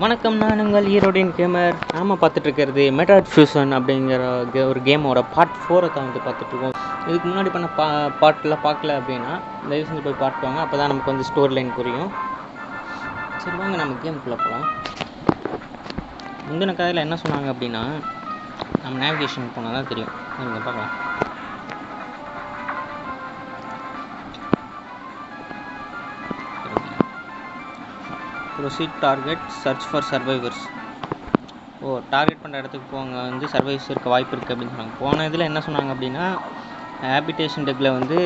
வணக்கம், நான் உங்கள் ஈரோடின் கேமர். நாம் பார்த்துட்ருக்கிறது மெட்ராய்ட் ஃபியூஷன் அப்படிங்கிற ஒரு கேமோட பார்ட் 4 தான் வந்து பார்த்துட்ருக்கோம். இதுக்கு முன்னாடி பண்ண பார்ட்டில் பார்க்கல அப்படின்னா தயவு செஞ்சு போய் பார்த்துவாங்க. அப்போ தான் நமக்கு வந்து ஸ்டோரி லைன் புரியும். சரி வாங்க நம்ம கேமுக்குள்ளே போகலாம். முந்தின கதையில் என்ன சொன்னாங்க அப்படின்னா, நம்ம நேவிகேஷன் போனால் தான் தெரியும். நீங்கள் பார்க்கலாம். Proceed target search for survivors. Target பண்ணுற இடத்துக்கு போங்க, வந்து சர்வைவர்ஸ் இருக்க வாய்ப்பு இருக்குது அப்படின்னு சொன்னாங்க. போன இதில் என்ன சொன்னாங்க அப்படின்னா, ஹேபிடேஷன் டெக்கில் வந்து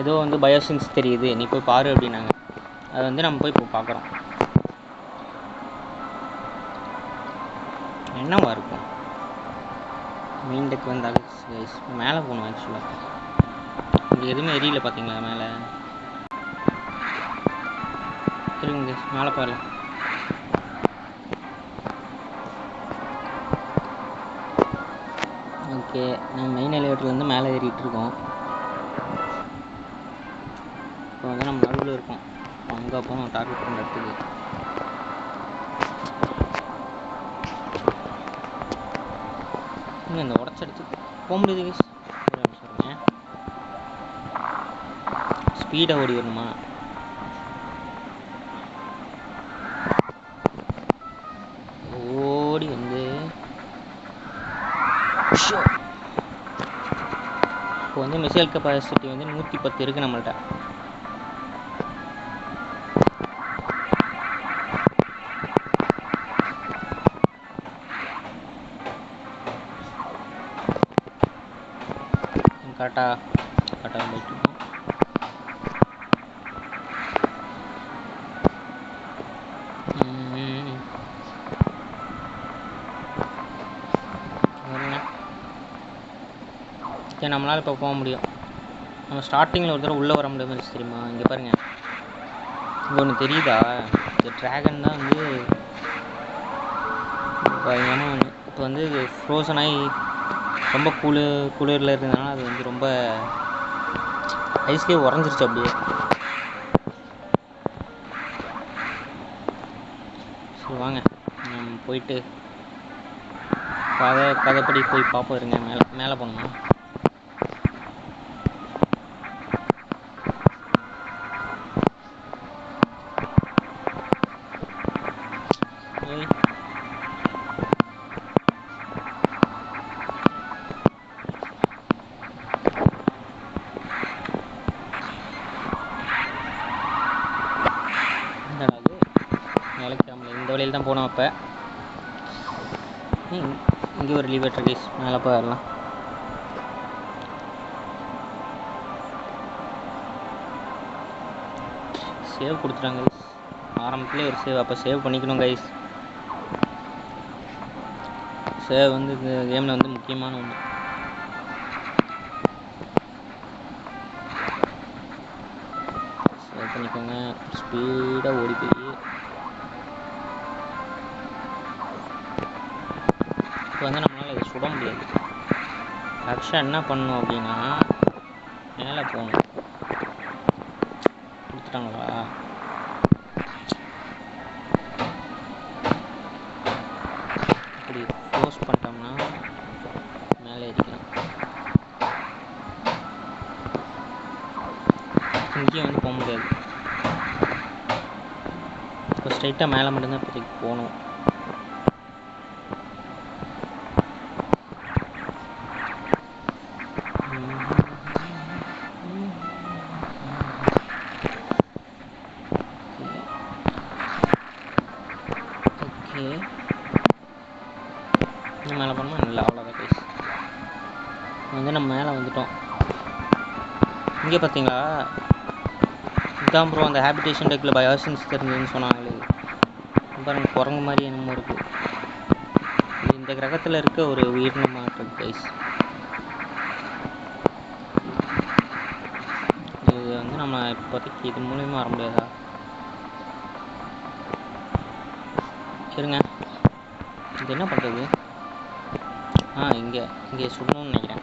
ஏதோ வந்து பயோசின்ஸ் தெரியுது, நீ போய் பாரு அப்படின்னாங்க. அதை வந்து நம்ம போய் இப்போ பார்க்குறோம். என்னவா இருக்கும் மெயின் டெக் வந்தால் மேலே போகணும். ஆக்சுவலாக இங்கே எதுவுமே எரியல பார்த்தீங்களா மேலே. சரிங்க மேலே போயிடலாம். ஓகே, நம்ம மெயின் எலிவேட்டர்லேருந்து மேலே ஏறிட்டுருக்கோம். இப்போ வந்து நம்ம நடுவில் இருக்கோம். அங்கே போகணும் டார்கெட் பண்ணுற இடத்துக்கு. இந்த உடச்ச இடத்துக்கு போக முடியுது. சொல்லுங்க, ஸ்பீடாக ஓடி வரணுமா? ஓடி வந்து இப்போ வந்து மிசைல் கெப்பாசிட்டி வந்து 110 இருக்குது நம்மள்ட்ட. கரெக்டாக போயிட்டு இருக்கோம். ஓகே, நம்மளால் இப்போ போக முடியும். நம்ம ஸ்டார்டிங்கில் ஒரு தடவை உள்ளே வர முடியாது தெரியுமா? இங்கே பாருங்கள், இங்கே ஒன்று தெரியுதா? இந்த ட்ராகன் தான் வந்து பயங்கரமாக ஒன்று. இப்போ வந்து இது ஃப்ரோசன் ஆகி ரொம்ப குளிரில் இருந்ததுனால அது வந்து ரொம்ப ஐஸ்லேயே உறைஞ்சிருச்சு அப்படியே. சரி வாங்க நம்ம போயிட்டு கதைப்படி போய் பார்ப்போம். இருங்க, மேலே போகணுமா? இந்த வழியில் தான் போனோம். அப்போ இங்கே ஒரு எலிவேட்டர் கேஸ், மேலே போயிடலாம். சேவ் கொடுத்துட்டாங்க ஆரம்பத்துலேயே ஒரு சேவ். அப்போ சேவ் பண்ணிக்கணும் கைஸ். சேவ் வந்து இந்த கேமில் வந்து முக்கியமான ஒன்று. சேவ் பண்ணிக்கோங்க. ஸ்பீடாக ஓடி போய் இப்போ வந்து நம்மளால் இதை சுட முடியாது. ஆக்சுவலாக என்ன பண்ணணும் அப்படின்னா, மேலே போகணும். கொடுத்துட்டாங்களா? இப்படி க்ளோஸ் பண்ணிட்டோம்னா மேலே ஏறிக்கலாம். இங்கேயும் வந்து போக முடியாது. இப்போ ஸ்ட்ரைட்டாக மேலே மட்டும்தான் இப்போதைக்கு போகணும். மேலே போனோமா? இல்லை, அவ்வளோதான் கைஸ். வந்து நம்ம மேலே வந்துட்டோம். இங்கே பார்த்தீங்களா, இதுதான் ப்ரோ அந்த ஹேபிடேஷன் டெக்கில் பயோசின்ஸ் தெரிஞ்சதுன்னு சொன்னாங்களே. பாருங்க, குரங்கு மாதிரி என்னமோ இருக்குது. இந்த கிரகத்தில் இருக்க ஒரு உயிரினமாக இருக்குது கைஸ். இது வந்து நம்ம இப்போதைக்கு இது மூலியமாக வர முடியாதா? இருங்க, இது என்ன பண்ணுறது? இங்கே சுடணும்னு நினைக்கிறேன்.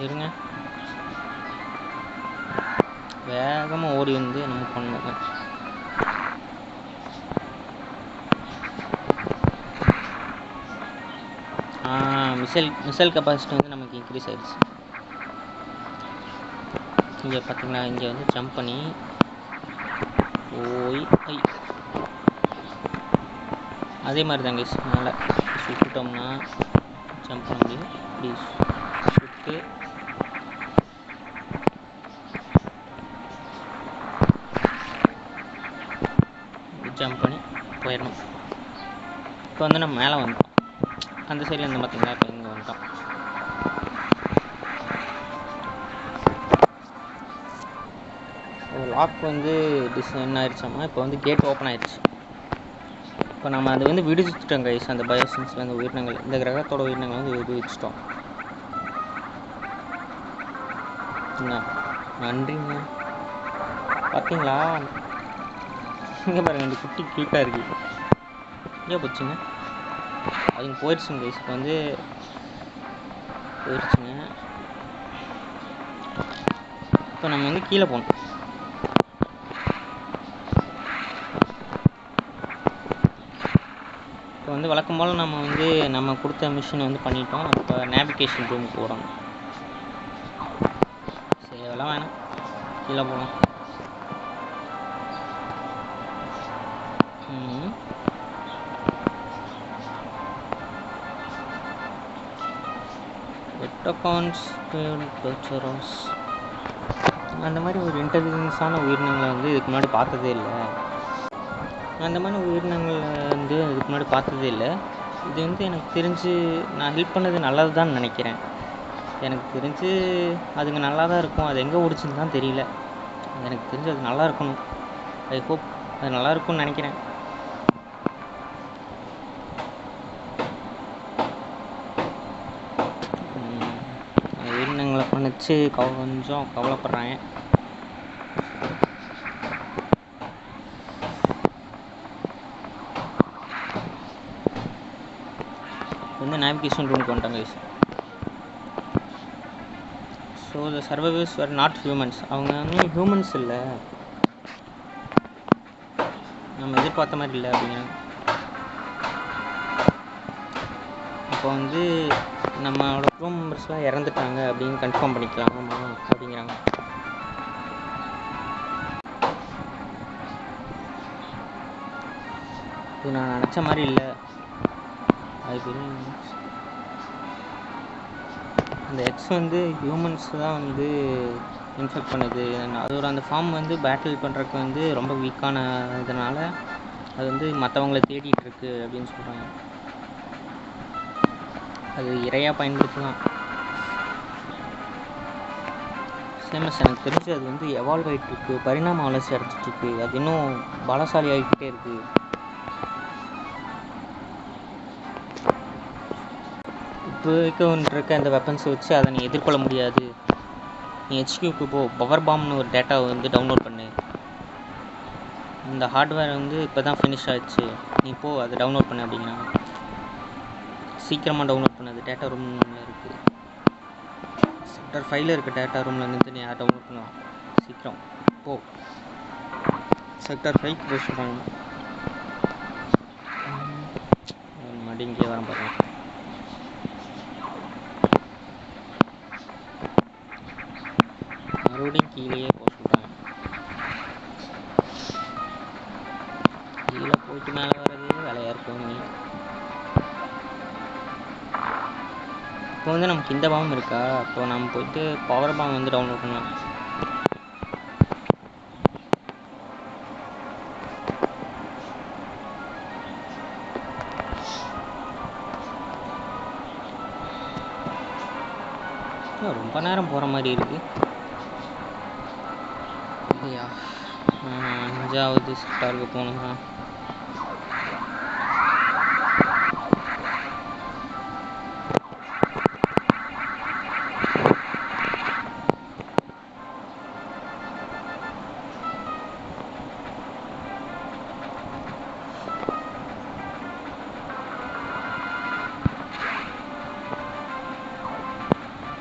இருங்க, வேகமாக ஓடி வந்து நம்ம பண்ணணும். மிசைல் கெப்பாசிட்டி வந்து நமக்கு இன்க்ரீஸ் ஆயிடுச்சு. இங்கே பார்த்தீங்களா, இங்கே வந்து ஜம்ப் பண்ணி போய் அதே மாதிரி தாங்க மேலே சுட்டுட்டோம்னா ஜம்ப் பண்ண முடியும். இப்படி சுட்டு ஜம்ப் பண்ணி போயிடணும். இப்போ வந்து நம்ம மேலே வந்துட்டோம். அந்த சைடில் இருந்து பார்த்தீங்களா, இப்போ இங்கே வந்துட்டோம். லாக் வந்து டிசைன் ஆயிடுச்சாமா. இப்போ வந்து கேட் ஓப்பன் ஆயிடுச்சு. இப்போ நம்ம அதை வந்து விடுவிச்சிட்டோம் கைஸ். அந்த பயோசன்ஸில் அந்த உயிரினங்கள், இந்த கிரகத்தோட உயிரினங்கள் வந்து விடுவிச்சிட்டோம். நன்றிங்க. பார்த்தீங்களா, இங்கே பாருங்கள், இந்த குட்டி க்யூட்டாக இருக்குது. இங்கே போச்சுங்க, அதுங்க போயிடுச்சுங்க கைஸ். இப்போ வந்து போயிடுச்சுங்க. இப்போ நம்ம வந்து கீழே போகணும். இப்போ வந்து வழக்கம் போல் நம்ம வந்து நம்ம கொடுத்த மிஷினை வந்து பண்ணிட்டோம். இப்போ நேவிகேஷன் ரூமுக்கு போகிறோம். சரி, அதெல்லாம் வேணாம், கீழே போகலாம். அந்த மாதிரி ஒரு இன்டெலிஜென்ஸான உயிரினங்களை வந்து இதுக்கு முன்னாடி பார்த்ததே இல்லை. அந்த மாதிரி உயிரினங்களை வந்து இதுக்கு முன்னாடி பார்த்ததே இல்லை. இது வந்து எனக்கு தெரிஞ்சு நான் ஹெல்ப் பண்ணது நல்லது தான் நினைக்கிறேன். எனக்கு தெரிஞ்சு அதுங்க நல்லா தான் இருக்கும். அது எங்கே ஓடிச்சுன்னு தான் தெரியல. எனக்கு தெரிஞ்சு அது நல்லா இருக்கணும். ஐ ஹோப் அது நல்லா இருக்கும்னு நினைக்கிறேன். உயிரினங்களை பண்ணிச்சு கொஞ்சம் கவலைப்படுறாங்க. வந்து நேவிகேஷன் ரூமுக்கு வந்துட்டாங்க. So the survivors are not humans. அவங்க வந்து ஹியூமன்ஸ் இல்லை, நம்ம எதிர்பார்த்த மாதிரி இல்லை அப்படிங்கிறாங்க. இப்போ வந்து நம்மளோட க்ரூ மெம்பர்ஸ்லாம் இறந்துட்டாங்க அப்படின்னு கன்ஃபார்ம் பண்ணிக்கலாம் ஆமாம் அப்படிங்கிறாங்க. இது நான் நினச்ச மாதிரி இல்லை. அது அந்த எக்ஸ் வந்து ஹியூமன்ஸ் தான் வந்து இன்ஃபெக்ட் பண்ணுது. அதோட அந்த ஃபார்ம் வந்து பேட்டில் பண்ணுறதுக்கு வந்து ரொம்ப வீக்கான இதனால் அது வந்து மற்றவங்கள தேடிட்டு இருக்கு அப்படின்னு சொல்கிறாங்க. அது இறையாக பயன்படுத்தலாம். சேமஸ் எனக்கு தெரிஞ்சு அது வந்து எவால்வ் ஆகிட்டுருக்கு, பரிணாம வளர்ச்சி அடைச்சிட்ருக்கு. அது இன்னும் பலசாலி ஆகிக்கிட்டே இருக்குது. இப்போ இருக்க அந்த வெப்பன்ஸை வச்சு அதை நீ எதிர்கொள்ள முடியாது. நீ ஹெச்கியூக்கு போ, பவர் பாம்னு ஒரு டேட்டாவை வந்து டவுன்லோட் பண்ணு. இந்த ஹார்ட்வேர் வந்து இப்போ தான் ஃபினிஷ் ஆகிடுச்சு, நீ போ அதை டவுன்லோட் பண்ணு அப்படிங்கிறாங்க. சீக்கிரமாக டவுன்லோட் பண்ணு, அது டேட்டா ரூமில் இருக்குது. செக்டார் 5ல் இருக்க டேட்டா ரூமில் இருந்து நீ டவுன்லோட் பண்ணலாம். சீக்கிரம் போ, செக்டார் 5 போய் சொல்கிறாங்க. மறுபடியும் இங்கே வர பாருங்க. மறுபடியும் கீழேயே போக சொல்கிறாங்க. கீழே போயிட்டு மேலே வர்றது வேலையாக இருக்கும். இப்போ வந்து நமக்கு இந்த பாம் இருக்கா, இப்போ நம்ம போயிட்டு பவர் பாம் வந்து டவுன்லோட் பண்ணலாம். ரொம்ப நேரம் போகிற மாதிரி இருக்கு. இல்லையா, 5வது செக்டாருக்கு போகணுமா?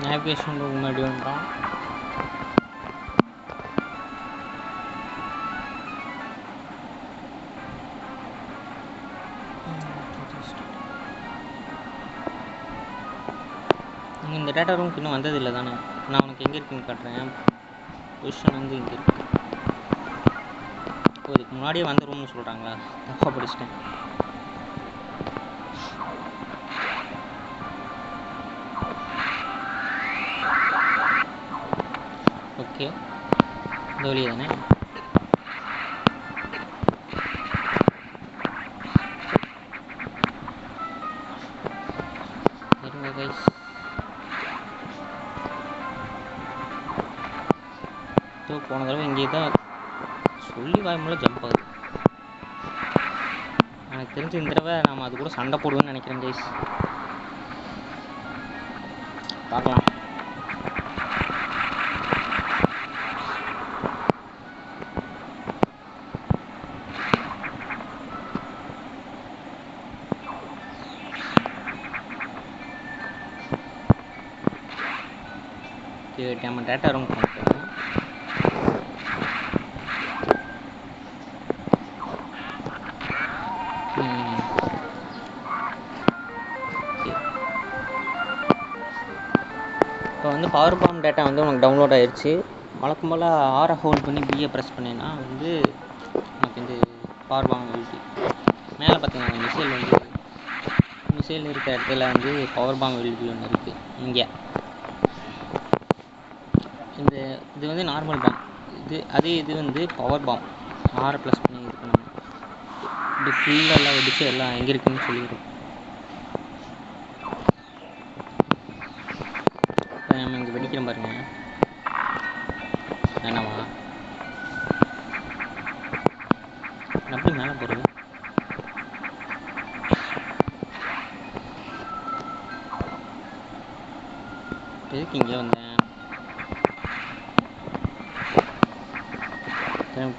நேவிகேஷன் முன்னாடி வந்துட்டான். இந்த டேட்டா ரூமுக்கு இன்னும் வந்ததில்லை தானே? நான் உனக்கு எங்கே இருக்குன்னு காட்டுறேன். பொசிஷன் வந்து இங்கே இருக்கு. இப்போ இதுக்கு முன்னாடியே வந்த ரூம்னு சொல்கிறாங்களா? தப்பாக படிச்சிட்டேன். ஓகே, இந்த வழியே தானே? இருங்க கைஸ், போன தடவை இங்கே தான் சொல்லி வாய்மூல ஜம்ப் ஆகுது. எனக்கு தெரிஞ்சு இந்த தடவை நாம் அது கூட சண்டை போடுவேன்னு நினைக்கிறேன் கைஸ். பார்க்கலாம். நம்ம டேட்டா ரூம் பண்ணிட்டோம். இப்போ வந்து பவர் பாம் டேட்டா வந்து உனக்கு டவுன்லோட் ஆயிடுச்சு. வழக்கம் போல் ஆரை ஹோல்ட் பண்ணி பிஏ ப்ரெஸ் பண்ணினா வந்து உனக்கு வந்து பவர் பாம் எபிலிட்டி மேலே பார்த்தீங்கன்னா மிசைல் இருக்கிற இடத்துல வந்து பவர் பாம் எபிலிட்டி ஒன்று இருக்குது. இங்கே இது வந்து நார்மல் பாம், இது வந்து பவர் பாம். ஆரை ப்ளஸ் பண்ணி இது பண்ணணும். இப்படி ஃபுல்லாக எல்லாம் வெடிச்சு எல்லாம் எங்கே இருக்குன்னு சொல்லிடும். இப்போ நம்ம இங்கே வெடிக்கிறோம் பாருங்க. வேணாமா? அப்படி மேலே போகிறது எதுக்கு இங்கே வந்தேன்?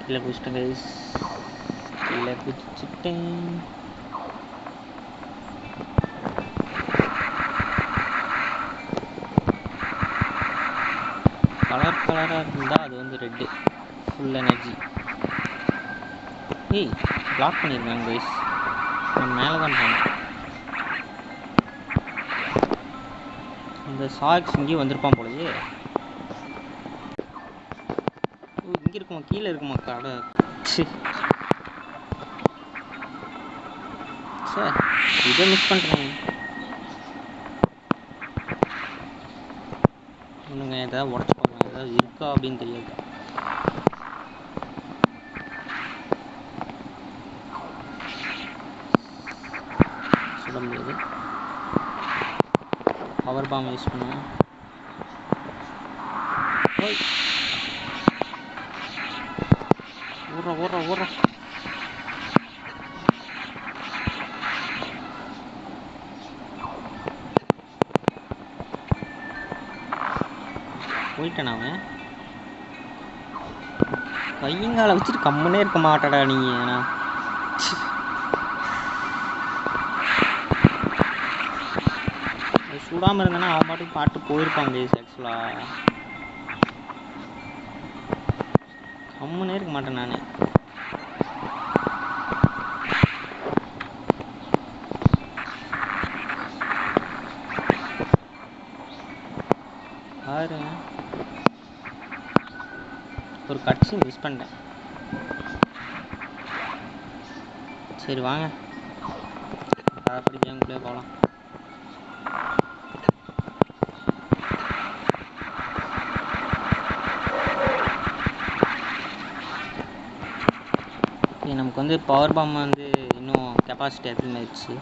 கீழே குதிச்சிட்டேன் கைஸ், கீழே குதிச்சுட்டேன். கலராக இருந்தால் அது வந்து ரெட்டு, ஃபுல் எனர்ஜி. ஏய், பிளாக் பண்ணியிருக்காங்க கைஸ். நம்ம மேலே தான் போனோம். இந்த சாக்ஸ் இங்கேயும் வந்திருப்பான் போலயே. இங்கே இருக்குமா? கீழே இருக்குமா கடை? சார், இதை மிஸ் பண்ணுறேன். ஒன்றுங்க, ஏதாவது உடச்சி பார்க்கலாம், ஏதாவது இருக்கா அப்படின்னு தெரியாது. சொல்ல முடியாது. பவர் பாம் யூஸ் பண்ணுவேன். ஓடுற போயிட்டேன். அவன் கையங்கால வச்சுட்டு கம்முனே இருக்க மாட்டாடா நீ. சுடாமல் இருந்தேன்னா அவன் பாட்டுக்கு பாட்டு போயிருப்பாங்க. ஆக்சுவலாக கம்முனே இருக்க மாட்டேன் நான். பாருங்க, ஒரு கட்சி மிஸ் பண்ணிட்டேன். சரி வாங்க, அப்படி கேமுக்குள்ளே போகலாம். நமக்கு வந்து பவர் பாம் வந்து இன்னும் கெப்பாசிட்டி அதிகமாகிடுச்சு.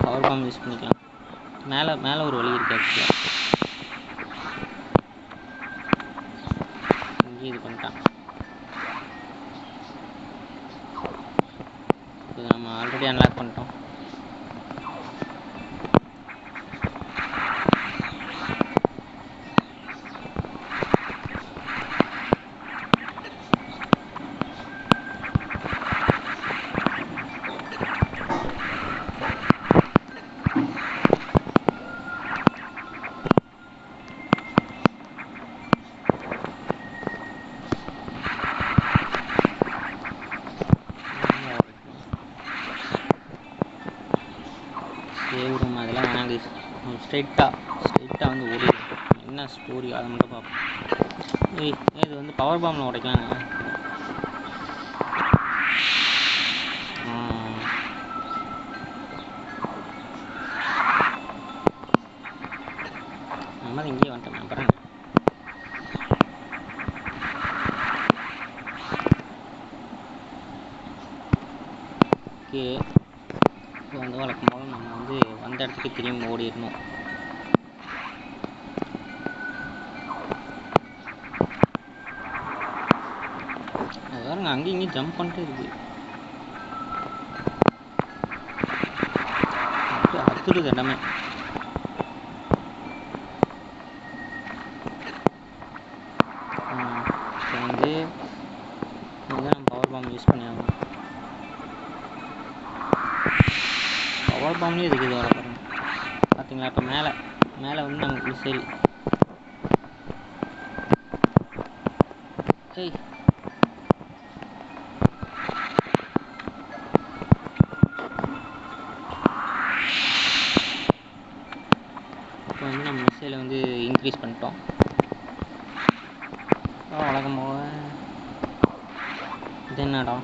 பவர் பாம் யூஸ் பண்ணிக்கலாம். மேலே ஒரு வழி இருக்குது. ஆக்சுவலாக இங்கே இது பண்ணிட்டான். இது நம்ம ஆல்ரெடி அன்லாக் பண்ணிட்டோம். ஸ்ட்ரைட்டாக வந்து ஓடி என்ன ஸ்டோரி அதை மட்டும் பார்ப்போம். இது வந்து பவர் பாம்பில் உடைக்கலாங்க. நம்ம தான் இங்கேயே வந்துட்டோம் அப்புறம். ஓகே, இப்போ வந்து வழக்கம் போல் நம்ம வந்து வந்த இடத்துக்கு திரும்பி ஓடிடணும். அது பாருங்க அங்கேயும் இங்கேயும் ஜம்ப் பண்ணிட்டு இருக்கு. அடுத்துடுது எல்லாமே. இப்போ வந்து நம்ம பவர் பாம் யூஸ் பண்ணி ஆகணும். பவர் பாம்லேயும் இருக்குது வர பாருங்க. பார்த்தீங்களா? இப்போ மேலே வந்து நமக்கு மிசைல். இப்போ வந்து நம்ம மிசைலை வந்து இன்க்ரீஸ் பண்ணிட்டோம். வழக்கம் போக இது என்னடா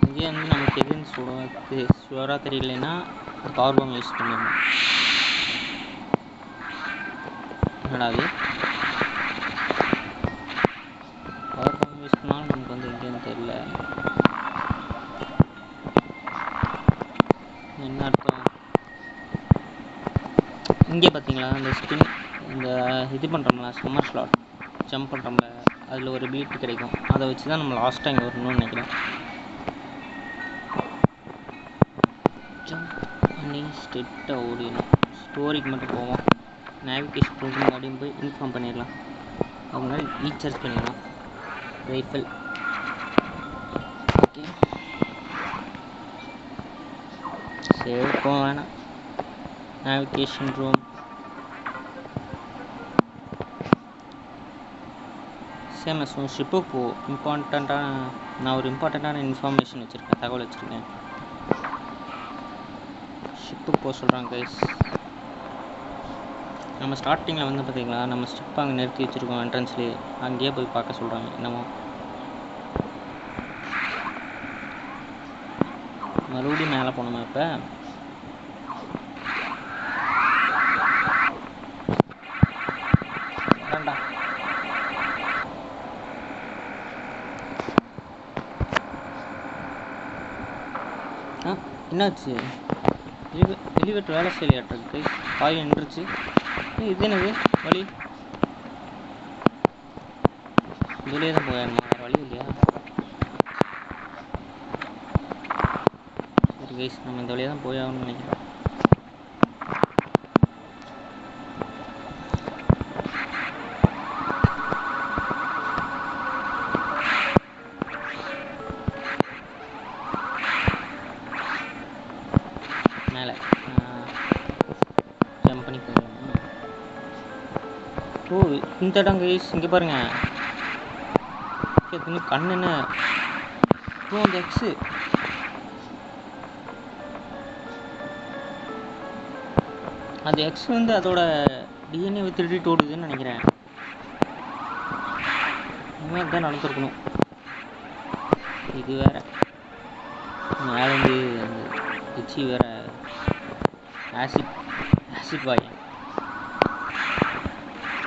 இங்கே வந்து நமக்கு எதுன்னு ஷுவராக தெரியலன்னா பவர் பாம் யூஸ் பண்ணிடணும். என்னடா அது பவர் பாம் யூஸ் பண்ணாலும் நமக்கு வந்து எங்கேன்னு தெரியல. என்ன அர்த்தம்? இங்கே பார்த்தீங்களா இந்த ஸ்பின் இந்த இது பண்ணுறோம்ல சம்மர் ஸ்லாட் ஜம்ப் பண்ணுறோம்ல அதில் ஒரு பிலிட் கிடைக்கும். அதை வச்சு தான் நம்ம லாஸ்ட் டைம் வரணும்னு நினைக்கிறேன். ஜம்ப் பண்ணி ஸ்ட்ரெயிட்டாக ஓடிடணும். ஸ்டோரிக்கு மட்டும் போவோம். நேவிகேஷன் ப்ரோக்ராம் முன்னாடியும் போய் இன்ஃபார்ம் பண்ணிடலாம். அது முன்னாடி ரீசார்ஜ் பண்ணிடலாம் ரைஃபிள். ஓகே சரி போக வேணாம். நேவிகேஷன் ரூம் சேமஸ் ஷிப்புக்கு போ. நான் ஒரு இம்பார்ட்டண்ட்டான இன்ஃபர்மேஷன் வச்சுருக்கேன், தகவல் வச்சுருக்கேன். ஷிப்புக்கு போக சொல்கிறாங்க கைஸ். நம்ம ஸ்டார்டிங்கில் வந்து பார்த்தீங்களா நம்ம ஸ்டிப் அங்கே நிறுத்தி வச்சுருக்கோம் என்ட்ரன்ஸ்லேயே. அங்கேயே போய் பார்க்க சொல்கிறாங்க. என்னமோ மறுபடியும் மேலே போகணுமா? இப்போ வேண்டாம். என்னாச்சு? எலிவேட்டர் வேலை செய்யலையாட்டிருக்கு. பாய் நின்றுச்சு. இது என்னது வழி? இதுலேயே தான் போயாருமா? வேறு வழி இல்லையா? சரி கைஸ், நம்ம இந்த வழியாக தான் போயாகணும்னு நினைக்கிறோம். மேலே ஜம்ப் பண்ணி போயிடலாம். ஓ இந்த இடம் கைஸ், இங்கே பாருங்கள். கண்ணு என்ன அந்த எக்ஸு. அந்த எக்ஸ் வந்து அதோட டிஎன்ஏவை திருடிட்டு ஓடுதுன்னு நினைக்கிறேன். இனிமேல் தான் நடந்துருக்கணும். இது வேற மேலே வந்து அந்த எச்சி வேற ஆசிட் வாய்.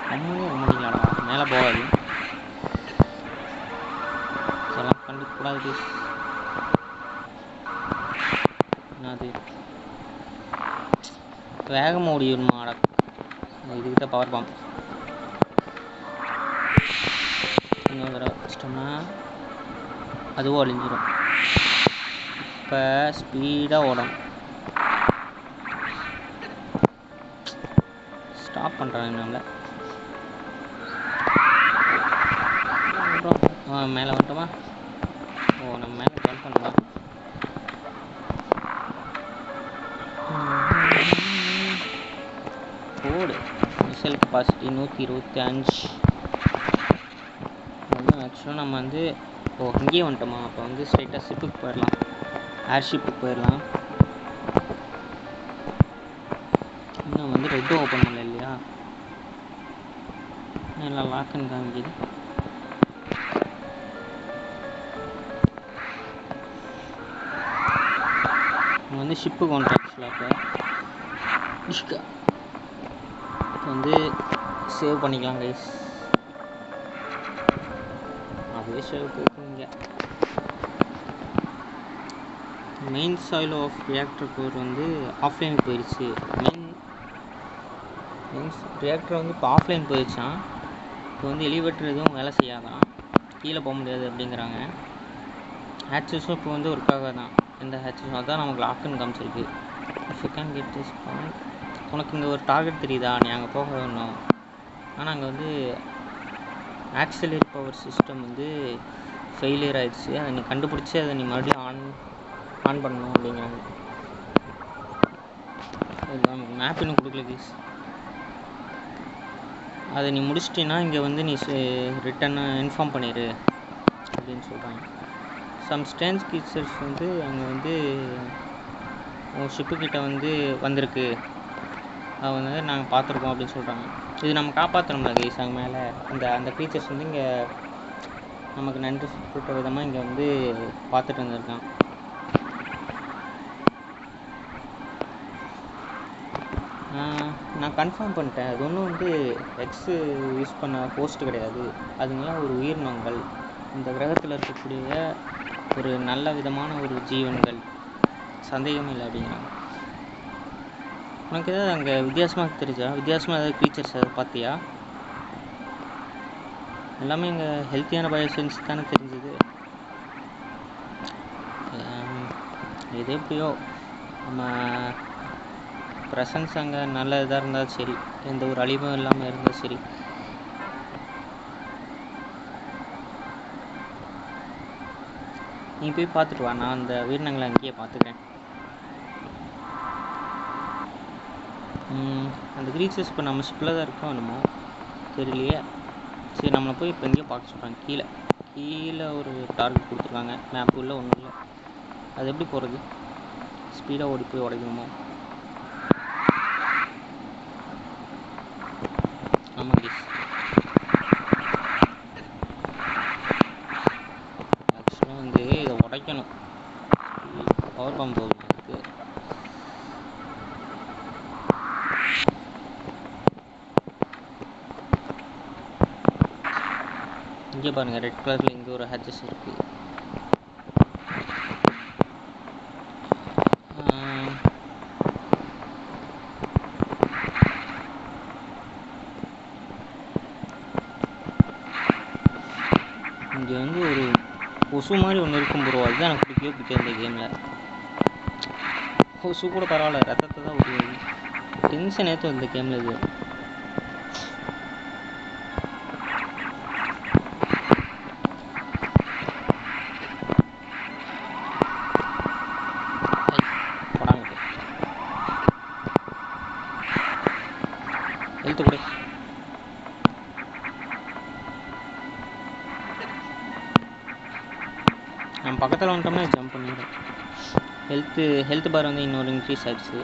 நம்மளும் ரொம்ப முடியலடா, மேலே போகாது. இதெல்லாம் கண்டுக்கூடாது. என்னது வேகமாக ஓடிடணுமாடா? இதுக்கிட்ட பவர் பாம்ப் இன்னொரு தடவை வச்சிட்டோம்னா அதுவும் அழிஞ்சிடும். இப்போ ஸ்பீடாக ஓடணும். ஸ்டாப் பண்ணுறாங்க நம்மள. மேலே வந்துட்டோமா? ஓ நம்ம மேலே ஜம்ப் பண்ணலாம். ஓடு. Missile capacity 125. ஆக்சுவலாக நம்ம வந்து இங்கேயே வந்துட்டோமா? அப்போ வந்து ஸ்ட்ரைட்டாக ஷிப்புக்கு போயிடலாம். ஏர்ஷிப்புக்கு போயிடலாம். ஹெட்டும் ஓப்பன் பண்ணல இல்லையா, எல்லாம் லாக்குன்னு காமிக்குது. நம்ம வந்து ஷிப்பு கான்ட்ராக்ட்ஸில் இப்போ வந்து சேவ் பண்ணிக்கலாம் கைஸ். அப்படியே சேவ் போய்க்குங்க. Main soil of reactor core வந்து ஆஃப்லைன் போயிடுச்சு. மெயின்ஸ் ரியாக்டர் வந்து இப்போ ஆஃப்லைன் போயிடுச்சான். இப்போ வந்து எலிவேட்டர் எதுவும் வேலை செய்யாதான், கீழே போக முடியாது அப்படிங்கிறாங்க. ஹேட்சஸும் இப்போ வந்து ஒர்க்காக தான், எந்த ஹேட்சஸும். அதான் நமக்கு லாக்குன்னு காமிச்சிருக்கு. If you can get this point, உனக்கு இங்கே ஒரு டார்கெட் தெரியுதா, நீ அங்கே போக வேணும். ஆனால் அங்கே வந்து ஆக்சிலரி பவர் சிஸ்டம் வந்து ஃபெயிலியர் ஆகிடுச்சு, அதை நீ கண்டுபிடிச்சி அதை நீ மறுபடியும் ஆன் பண்ணணும் அப்படிங்கிறாங்க. அதுதான் மேப் இன்னும் கொடுக்கல ப்ளீஸ். அதை நீ முடிச்சிட்டின்னா இங்கே வந்து நீ ரிட்டர்னை இன்ஃபார்ம் பண்ணிடு அப்படின்னு சொல்கிறாங்க. சம் ஸ்டேஞ்ச் கிச்சர்ஸ் வந்து அங்கே வந்து உன் ஷிப்புக்கிட்ட வந்து வந்திருக்கு, அது வந்து நாங்கள் பார்த்துருக்கோம் அப்படின்னு சொல்கிறாங்க. இது நம்ம காப்பாற்றணும்ல கைஸ். அங்கே மேலே அந்த க்ரீச்சர்ஸ் வந்து இங்கே நமக்கு நன்றி சொல்கிற விதமாக இங்கே வந்து பார்த்துட்டு வந்திருக்கான். நான் கன்ஃபார்ம் பண்ணிட்டேன், அது ஒன்றும் வந்து எக்ஸு யூஸ் பண்ண போஸ்ட் கிடையாது, அதுங்களாம் ஒரு உயிரினங்கள், இந்த கிரகத்தில் இருக்கக்கூடிய ஒரு நல்ல விதமான ஒரு ஜீவன்கள், சந்தேகமே இல்லை அப்படிங்கிறாங்க. உனக்கு ஏதாவது அங்கே வித்தியாசமாக தெரிஞ்சா, வித்தியாசமாக ஏதாவது க்ரீச்சர்ஸ் ஏதாவது பார்த்தியா? எல்லாமே இங்கே ஹெல்த்தியான பயோசென்ஸ் தானே தெரிஞ்சுது. எது எப்படியோ நம்ம ப்ரெசன்ஸ் அங்கே நல்ல இதாக இருந்தால் சரி, எந்த ஒரு அழிவும் இல்லாமல் இருந்தால் சரி. நீ போய் பார்த்துட்டு வா, நான் அந்த உயிரினங்களை அங்கேயே பார்த்துக்கிறேன். அந்த க்ரீச்சர்ஸ் இப்போ நம்ம ஷிப்பில் தான் இருக்கோம் என்னமோ தெரியலையே. சரி, நம்மளை போய் இப்போ எங்கேயோ பார்க்க சொல்கிறாங்க. கீழே ஒரு டார்கெட் கொடுத்துருக்காங்க, மேப் உள்ள ஒன்றும் இல்லை. அது எப்படி போகிறது? ஸ்பீடாக ஓடி போய் உடைக்கணுமோ? ஆமாம் கீஸ், ஆக்சுவலாக வந்து இதை உடைக்கணும். பவர் பம்ப் போகணும் அதுக்கு. இங்கே பாருங்கள், ரெட் கலரில் இங்கே ஒரு ஹேச்சஸ் இருக்குது. இங்கே வந்து ஒரு கொசு மாதிரி ஒன்று இருக்கும் ப்ரோ, அதுதான் எனக்கு பிடிக்கவே இந்த கேமில். கொசு கூட பரவாயில்ல, ரத்தத்தை தான் ஒரு டென்ஷன் ஏற்றும் இந்த கேமில். இது ஹெல்த்து கூட நம்ம பக்கத்தில் வந்துட்டோம்னா ஜம்ப் பண்ணிடுறோம். ஹெல்த்து பார் வந்து இன்னொரு இன்க்ரீஸ் ஆகிடுச்சு.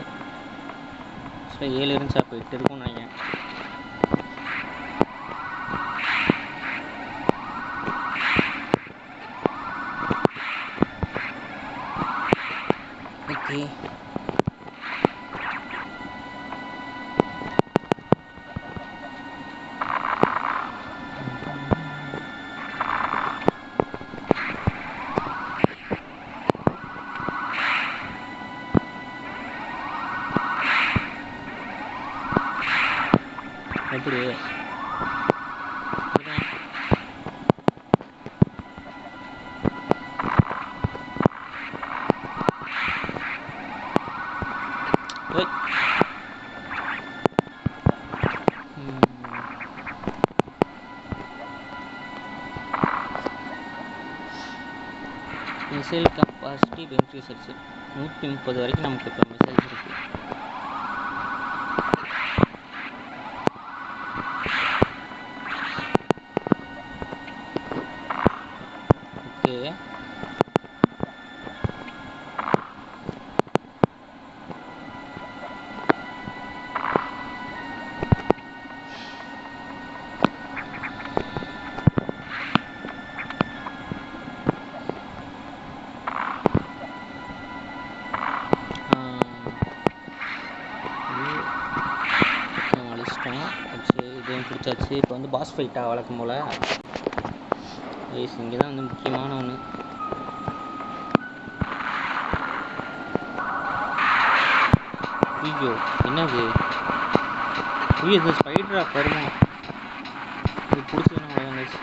ஸோ 7 இருந்துச்சு, அப்போ 8 இருக்கும்னு நினைக்கிறேன். ஓகே, எப்படி மிசைல் கெப்பாசிட்டி இப்போ இன்க்ரீஸ் ஆகிடுச்சு. 130 வரைக்கும் நமக்கு இப்போ மிசைல்ஸ் இருக்குது. ஓகே, முடிச்சாச்சு. இப்போ வந்து பாஸ் ஃபைட்டாக வழக்கம் போல் இங்கே தான் வந்து முக்கியமான ஒன்று. ஐயோ என்னது? ஐயோ இது ஸ்பைடரா வருமா? இது பிடிச்சதுன்னா அவ்வளோதான்.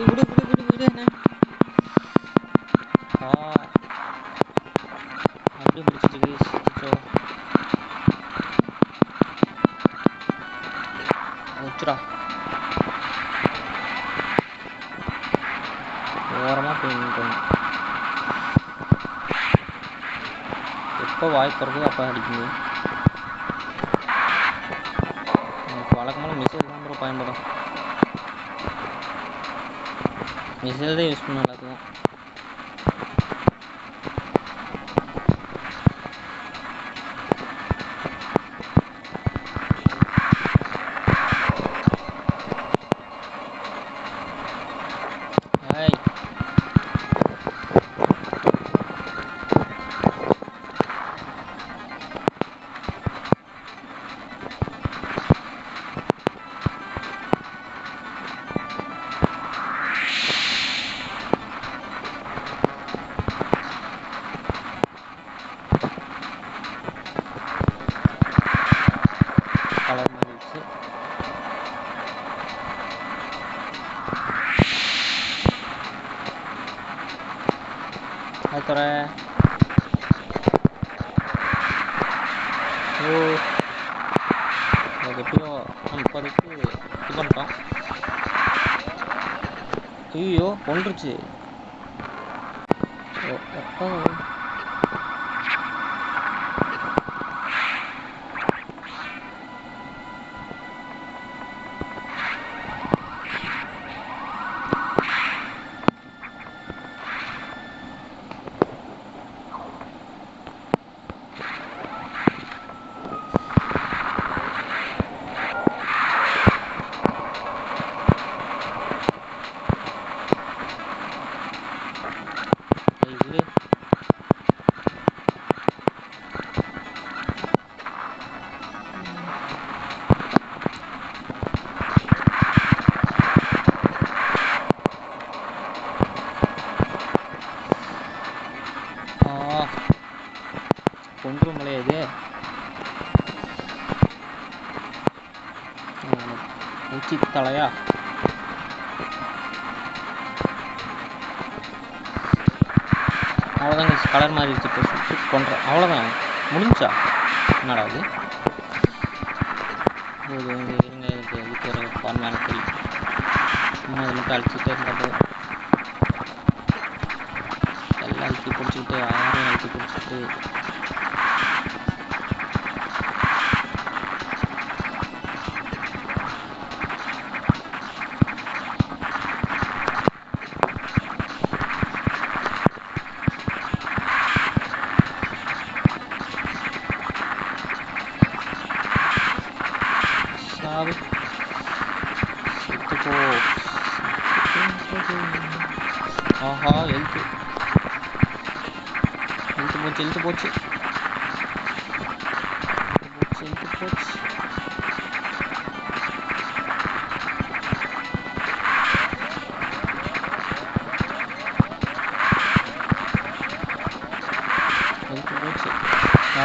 விடு என்ன அப்படியே முடிச்சிட்டு வச்சுடா ஓரமாக போய் எப்போ வாய்ப்பு இருக்குது அப்போ அடிக்குது. எனக்கு வழக்கமான மிசைல் தான் ப்ரோ பயன்படும். மிசைல் தான் யூஸ் பண்ண எல்லாத்துக்கும். தர எப்படியோ நம்ம இப்போதைக்கு இது பண்ணிட்டோம். ஐயோ கொண்டுருச்சு. கொன்றும் மலையாது உச்சி தலையா. அவ்வளோதாங்க கலர் மாறிடுச்சு. இப்போ சுற்றி கொன்ற அவ்வளோதான் முடிஞ்சா. என்னடா அது? இருங்க இதுக்கு ஒரு ஃபார்மான தெரியும். சும்மா அது மட்டும் அழிச்சிட்டே இருந்தது. எல்லாம் அழுத்தி பிடிச்சிக்கிட்டு யாரையும் அழுத்தி பிடிச்சிக்கிட்டு செத்துப்போ. ஆஹா எழுத்து போச்சு எழுத்து போச்சு.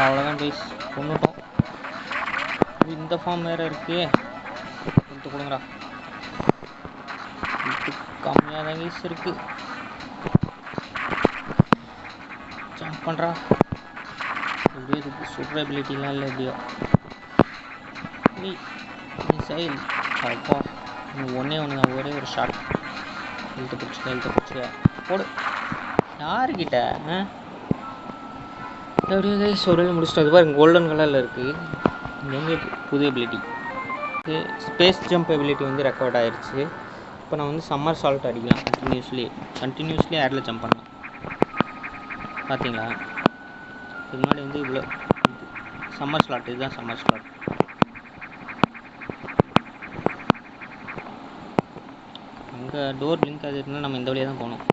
அவ்வளோதான் கைஸ் கொண்டுட்டோம். இந்த ஃபார்ம் வேறு இருக்கு. எடுத்து கொடுங்கடா. இது கம்மியாக தான் கைஸ் இருக்கு. ஜம்ப் பண்ணுறா. எப்படியோ இதுக்கு சுடுற எபிலிட்டிலாம் இல்லை. எப்படியோ நீ சைல் அப்பா ஒன்றே ஒன்று தான். ஒரே ஒரு ஷாட். எழுத்து பிடிச்சிக்க போடு. யாருக்கிட்ட எப்படியோ கைஸ் ஒரு வேலை முடிச்சுட்டு அது பாருங்க கோல்டன் கலரில் இருக்குது. இங்கே வந்து புது எபிலிட்டி ஸ்பேஸ் ஜம்ப் எபிலிட்டி வந்து ரெக்கவர்ட் ஆகிடுச்சு. இப்போ நான் வந்து சம்மர் சால்ட் அடிக்கலாம். கண்டினியூஸ்லி ஏரில் ஜம்ப் பண்ணலாம். பார்த்தீங்களா? இதுக்கு முன்னாடி வந்து இவ்வளோ சம்மர் ஸ்லாட், இதுதான் சம்மர் ஸ்லாட். அங்கே டோர் லிங்க் அது இருந்தால் நம்ம இந்த வழியாக தான் போகணும்.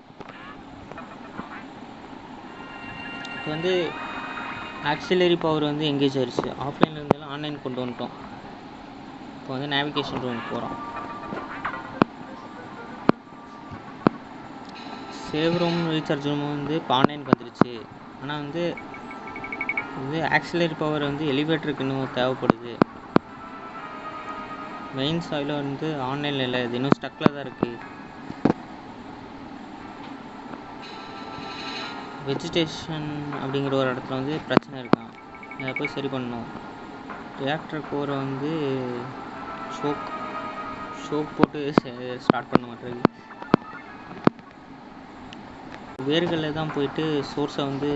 இப்போ வந்து ஆக்சிலரி பவர் வந்து எங்கேஜ் ஆயிடுச்சு. ஆஃப்லைனில் இருந்தாலும் ஆன்லைன் கொண்டு வந்துட்டோம். இப்போ வந்து நேவிகேஷன் ரூம் போகிறோம். சேவ் ரூம் ரீசார்ஜ் ரூம் வந்து இப்போ ஆன்லைனுக்கு வந்துருச்சு. ஆனால் வந்து இது ஆக்சிலரி பவர் வந்து எலிவேட்டருக்கு இன்னும் தேவைப்படுது. மெயின் சாயில் வந்து ஆன்லைனில் இல்லை, இது இன்னும் ஸ்டக்கில் தான் இருக்குது. வெஜிடேஷன் அப்படிங்கிற ஒரு இடத்துல வந்து பிரச்சனை இருக்கான், அதை போய் சரி பண்ணணும். ரியாக்டர் கோரை வந்து ஷோக் போட்டு ஸ்டார்ட் பண்ண மாட்டேங்குது. வேர்களில் தான் போயிட்டு சோர்ஸை வந்து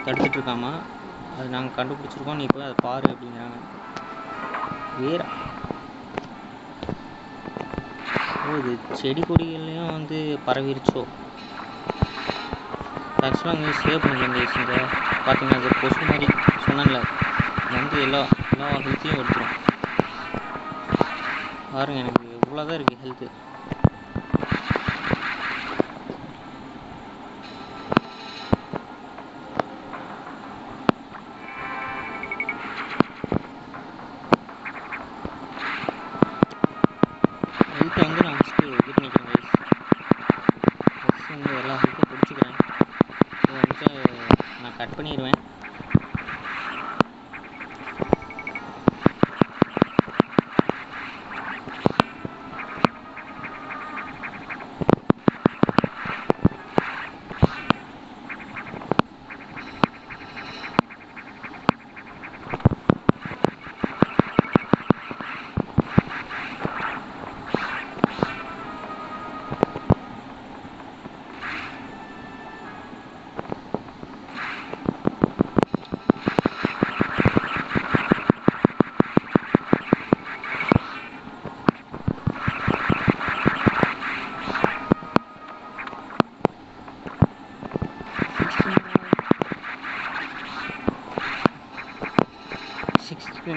தடுத்துட்ருக்காமா. அது நாங்கள் கண்டுபிடிச்சிருக்கோம், நீ போய் அதை பாரு அப்படிங்கிறாங்க. வேற இது செடி கொடிகள்லையும் வந்து பரவிருச்சோ. ஆக்சுவலாக அங்கே சேவ் பண்ணிக்கோங்க. இங்கே பார்த்தீங்கன்னா அது கொசு மாதிரி சொன்னல, வந்து எல்லா ஹெல்த்தையும் எடுத்துரும். பாருங்கள், எனக்கு இவ்வளோதான் இருக்குது ஹெல்த்து. ஹெல்த்தை வந்து நான் ஃபஸ்ட்டு இது பண்ணிக்கிறேன். ஃபஸ்ட்டு வந்து எல்லா ஹெல்த்தையும் பிடிச்சிக்கிறேன். இதை வந்துட்டு நான் கட் பண்ணிடுவேன்.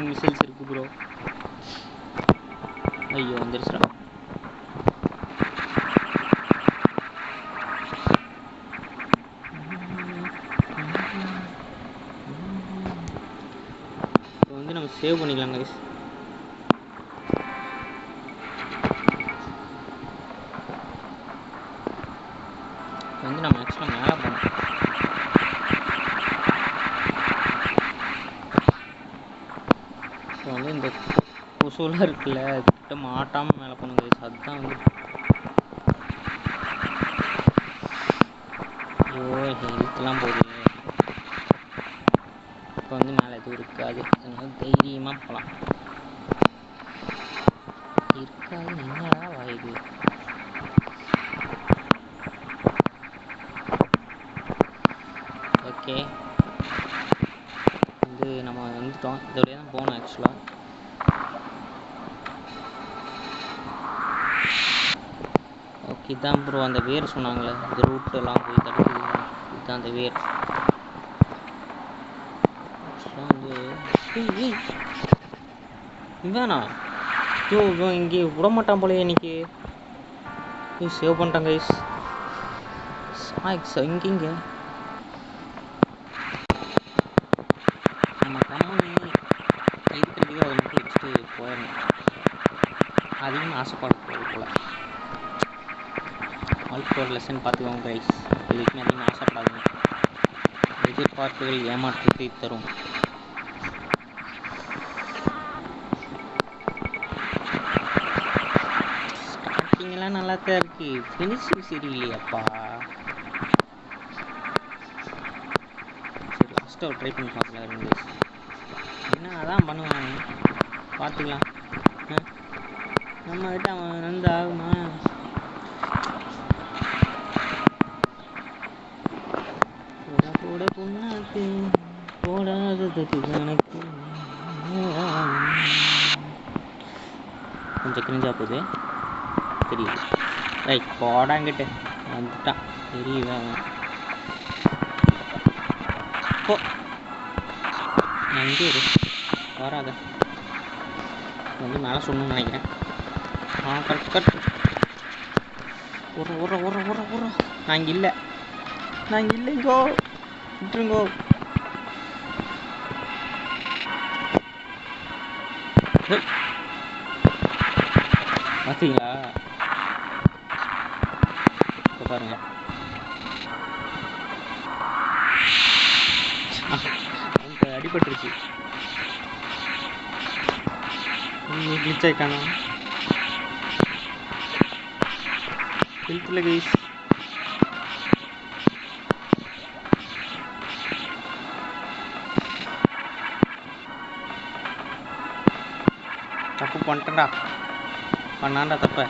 மிசைல்ஸ் இருக்கு ப்ரோ. ஐயோ வந்துருச்சுடா. இப்போ வந்து நம்ம சேவ் பண்ணிக்கலாம் கைஸ். இப்போ வந்து நம்ம ஆக்சுவலாக மேலே போகணும். இப்போ வந்து இந்த கொசுலாம் இருக்குல்ல, கிட்ட மாட்டாமல் மேலே போகணும் கைஸ். அதுதான் வந்து ஹெல்த்லாம் போகுது. இப்போ வந்து மேலே எதுவும் இருக்காது, அதனால தைரியமாக போகலாம். இருக்காது என்னடா வாயுது. ஓகே, வந்து நம்ம வந்துட்டோம். இந்த வழியாக தான் போகணும் ஆக்சுவலாக. ஓகே, இதான் ப்ரோ அந்த வேர் சொன்னாங்களே, இந்த ரூட்டெல்லாம் போய் தடுக்குது. இதுதான் அந்த வேர். ஆக்சுவலாக வந்து இவனா இவன் இங்கே விட மாட்டான் போலயே. இன்னைக்கு சேவ் பண்ணிட்டாங்க கைஸ். இங்கே நம்ம கம்மனி இருக்கிறதுக்கு அதை மட்டும் வச்சுட்டு போயிடணும். அதிகமாக ஆசைப்பட போகிறது போல். வாழ்க்கை ஒரு லெசன் பார்த்துக்கோங்க கைஸ். இதுக்குமே அதிகமாக ஆசைப்படாதுங்க. எதிர்பார்ப்புகள் ஏமாற்றத்தை தரும். ஸ்டார்டிங்கெல்லாம் நல்லா தான் இருக்கு, ஃபினிஷிங் சரியில்லையாப்பா. சரி லாஸ்ட்டாக ஒரு ட்ரை பண்ணி பார்க்கலாம் இருங்க. என்ன அதான் பண்ணுவாங்க, பார்த்துக்கலாம். நம்ம கிட்ட அவன் வந்து ஆகுமா? போட பொண்ணாக்கு போடாததுக்கு கணக்கு. கொஞ்சம் கிரிஞ்சா போகுது தெரியல. ரைட் போடாங்கிட்ட வந்துட்டான் தெரியல. போ நான் இங்கே இரு வராத வந்து மேலே சொல்லணும்னு நினைக்கிறேன். கட் கட் ஒரு நான் இங்கே இல்லை இல்லைங்கோ விட்டுருங்கோ. பார்த்தீங்களா இப்போ பாருங்க அடிபட்டுருச்சு. கிளிச் ஆயிட்டானா ஹெல்த்தில் கைஸ். தப்பு பண்ணிட்டேன்டா பண்ணாண்டா தப்ப.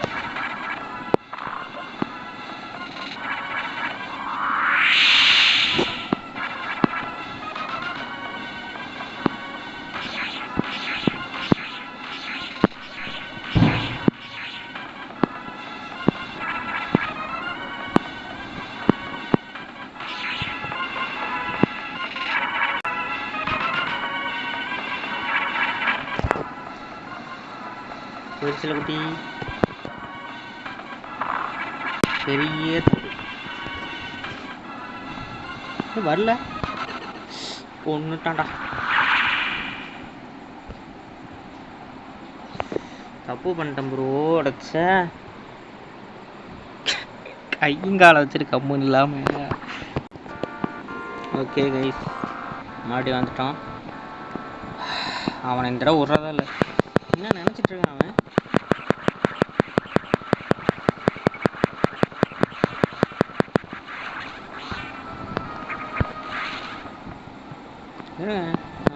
சில குட்டி பெரிய வரல ஒன்னுட்டான்டா. தப்பு பண்ணிட்டேன் ப்ரோ. அடைச்ச கையங்கால வச்சுட்டு கம்முன்னு இல்லாம. ஓகே கைஸ் மறுபடியும் வந்துட்டான். அவனை இந்த தடவை விட்றதா இல்லை. என்ன நினச்சிட்டு இருக்கான் அவன்?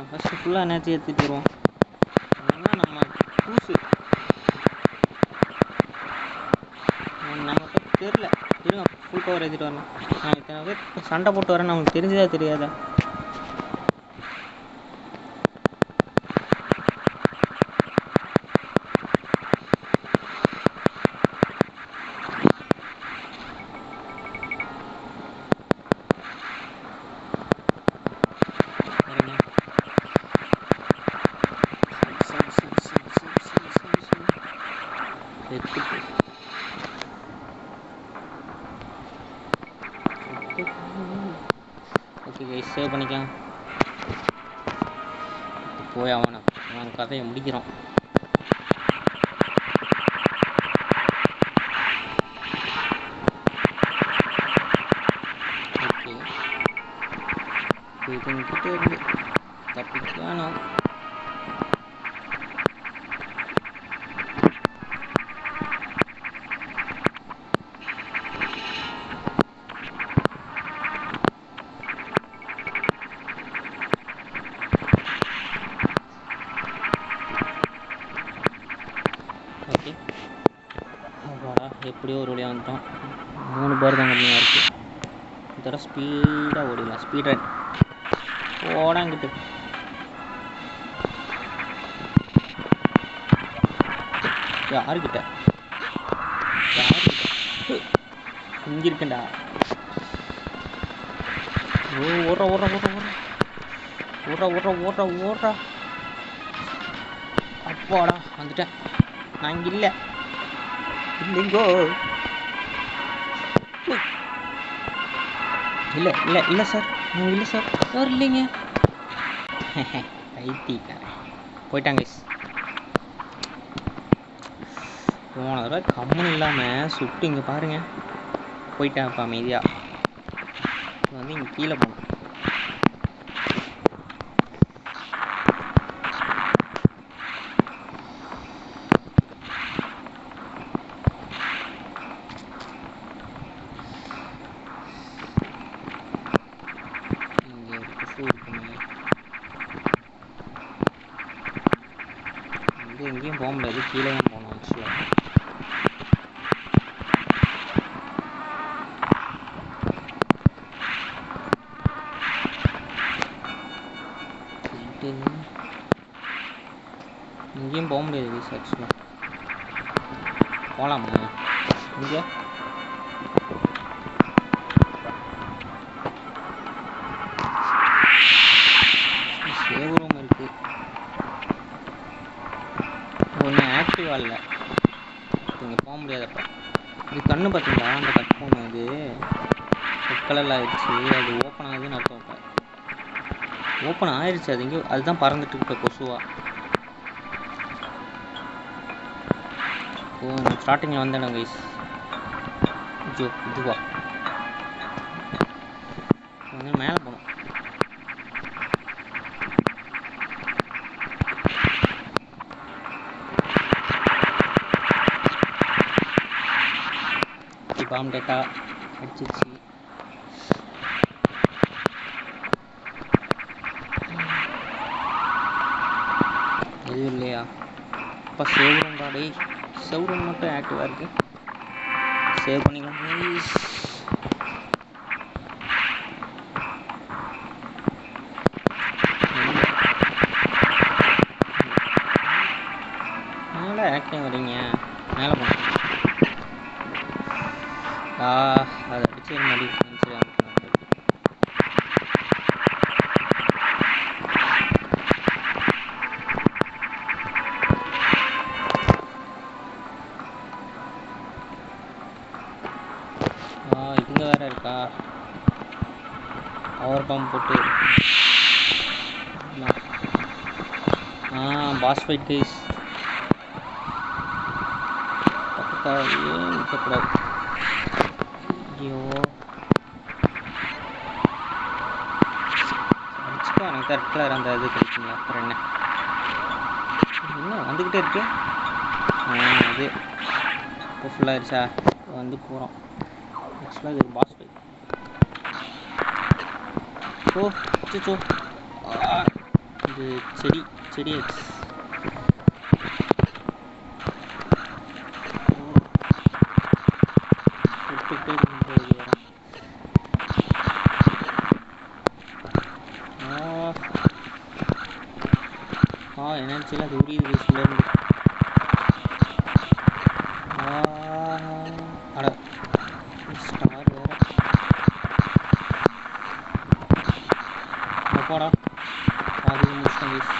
ஃபஸ்ட்டு ஃபுல்லாக என்னாச்சு ஏற்றிட்டு வருவோம். அதனால் நம்ம பூசு நமக்கு தெரில. இருங்க ஃபுல் கவர் ஏற்றிட்டு வரணும். நான் இத்தனை பேர் சண்டை போட்டு வரேன். நமக்கு தெரிஞ்சதா தெரியாதா? ஓகே கைஸ் சேவ் பண்ணிக்கலாம். போய் அவன் கதையை முடிக்கிறான். ஓகே இதுங்கிட்ட இருந்து தப்பிக்கானா? ஓகே எப்படியோ ஒரு வழியாக வந்துட்டோம். 3 பார் தான் கம்மியாக இருக்குது. இந்த தடவை ஸ்பீடாக ஓடிடலாம். ஸ்பீட் ரன் ஓடாங்கிட்டு. யாருக்கிட்ட இங்கே இருக்கேன்டா. ஓடுறா அப்பாடா வந்துட்டேன். நான் இங்கே இல்லைங்கோ. இல்லை சார் இல்லை சார் யார் இல்லைங்க. ஐத்திக்காரன் போயிட்டாங்க. போன தடவை கம்முன்னு இல்லாமல் சுட்டு இங்கே பாருங்கள் போயிட்டேன். இப்போ அமைதியாக வந்து இங்கே கீழே போகணும். எங்கேயும் போக முடியாது. கீழே தான் போகணும். ஆக்சுவலாக எங்கேயும் போக முடியாது. ஆக்சுவலாக போகலாமா இங்கே? சென்சிட்டிவ் வால்ல இங்கே போக முடியாதப்ப. இது கண்ணு பார்த்தீங்களா? அந்த கட் ஃபோன் இது ரெட் கலரில் ஆயிடுச்சு. அது ஓப்பன் ஆகுதுன்னு அர்த்தம். இப்போ ஓப்பன் ஆயிடுச்சு. அது இங்கே அதுதான் பறந்துட்டு இப்போ கொசுவா. ஓ நான் ஸ்டார்டிங்கில் வந்தேன் கைஸ். ஜோ இதுவா வந்து மேலே போகணும். பாம் டேட்டா அடிச்சிச்சு. எதுவும் இல்லையா? இப்போ சேவ் டே செவ்ரன் மட்டும் ஆக்டிவாக இருக்குது. சேவ் பண்ணிக்கலாம் ப்ளீஸ். மேலே ஆக்டிவ் வரீங்க மேலே போகணும். அதை அடிச்சு மாதிரி இங்கே வேற இருக்கா? பவர் பம்ப் போட்டு பாஸ் ஃபைட் கைஸ். ஏன் நிற்கக்கூடாது? ஐயோ அடிச்சுக்கோ. எனக்கு ரெட் கலர் அந்த இது கிடைக்குங்களா? அப்புறம் என்ன வந்துக்கிட்டே இருக்கு. அது இப்போ ஃபுல்லாகிடுச்சா? வந்து போகிறோம். ஆக்சுவலாக இது பாஸ் ஃபைட். ஓ சிச்சோ இது செடி எக்ஸ். எனர்ஜியில் அது உரியுது பேசுலேருந்து. அட ஸ்டார் வேற போடா. அது முடிச்சிட்டேன் பேஸ்.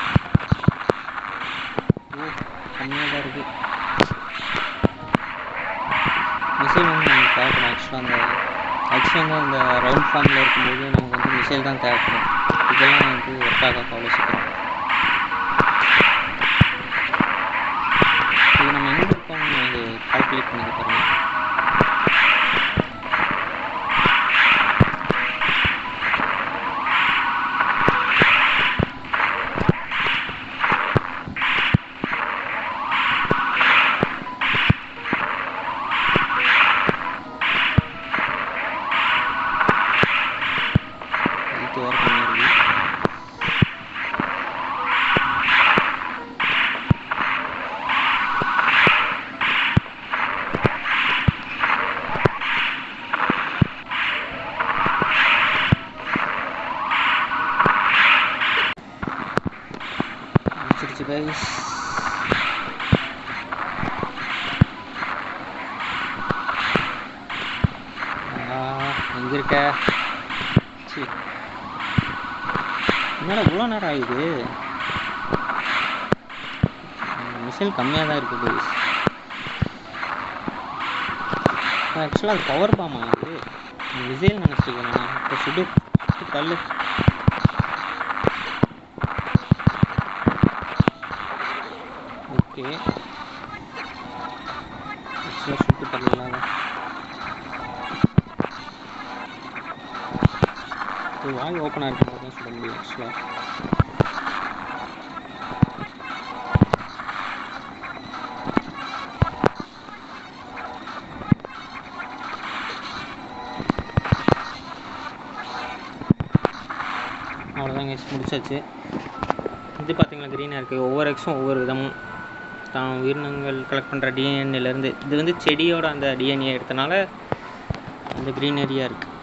ஓ கம்மியாக தான் இருக்குது. மிசைல் வந்து நமக்கு தேவைப்படும். ஆக்சுவலாக அந்த ரவுண்ட் ஃபார்மில் இருக்கும்போது நமக்கு வந்து மிசைல் தான் தேவைப்படும். இதெல்லாம் வந்து ஒர்க் ஆகாது அவ்வளோ சீக்கிரம். இது நம்ம எங்கே இருக்கோம்னு அது கால்குலேட் பண்ணி பாருங்க. guys. எங்க இருக்க? என்னடா இவ்வளோ நேரம் ஆகுது? மிசைல் கம்மியாக தான் இருக்குது guys. ஆக்சுவலாக அது பவர் பாம் ஆகுது. மிசைல் நினச்சிருக்கேன் நான். இப்போ சுடு தள்ளு. ஓகே ஆக்சுவலாக சுட்டு தள்ளலாம். இது வாய் ஓப்பனாக இருக்கும்போது தான் சுட முடியும் ஆக்சுவலாக. அவ்வளோதான் எக்ஸ் முடிச்சாச்சு. இது பார்த்தீங்களா க்ரீனாக இருக்குது. ஒவ்வொரு எக்ஸும் ஒவ்வொரு விதமும் தான் உயிரினங்கள் கலெக்ட் பண்ணுற டிஎன்ஏலேருந்து. இது வந்து செடியோட அந்த டிஎன்ஏ எடுத்தனால அந்த க்ரீனரியாக இருக்குது.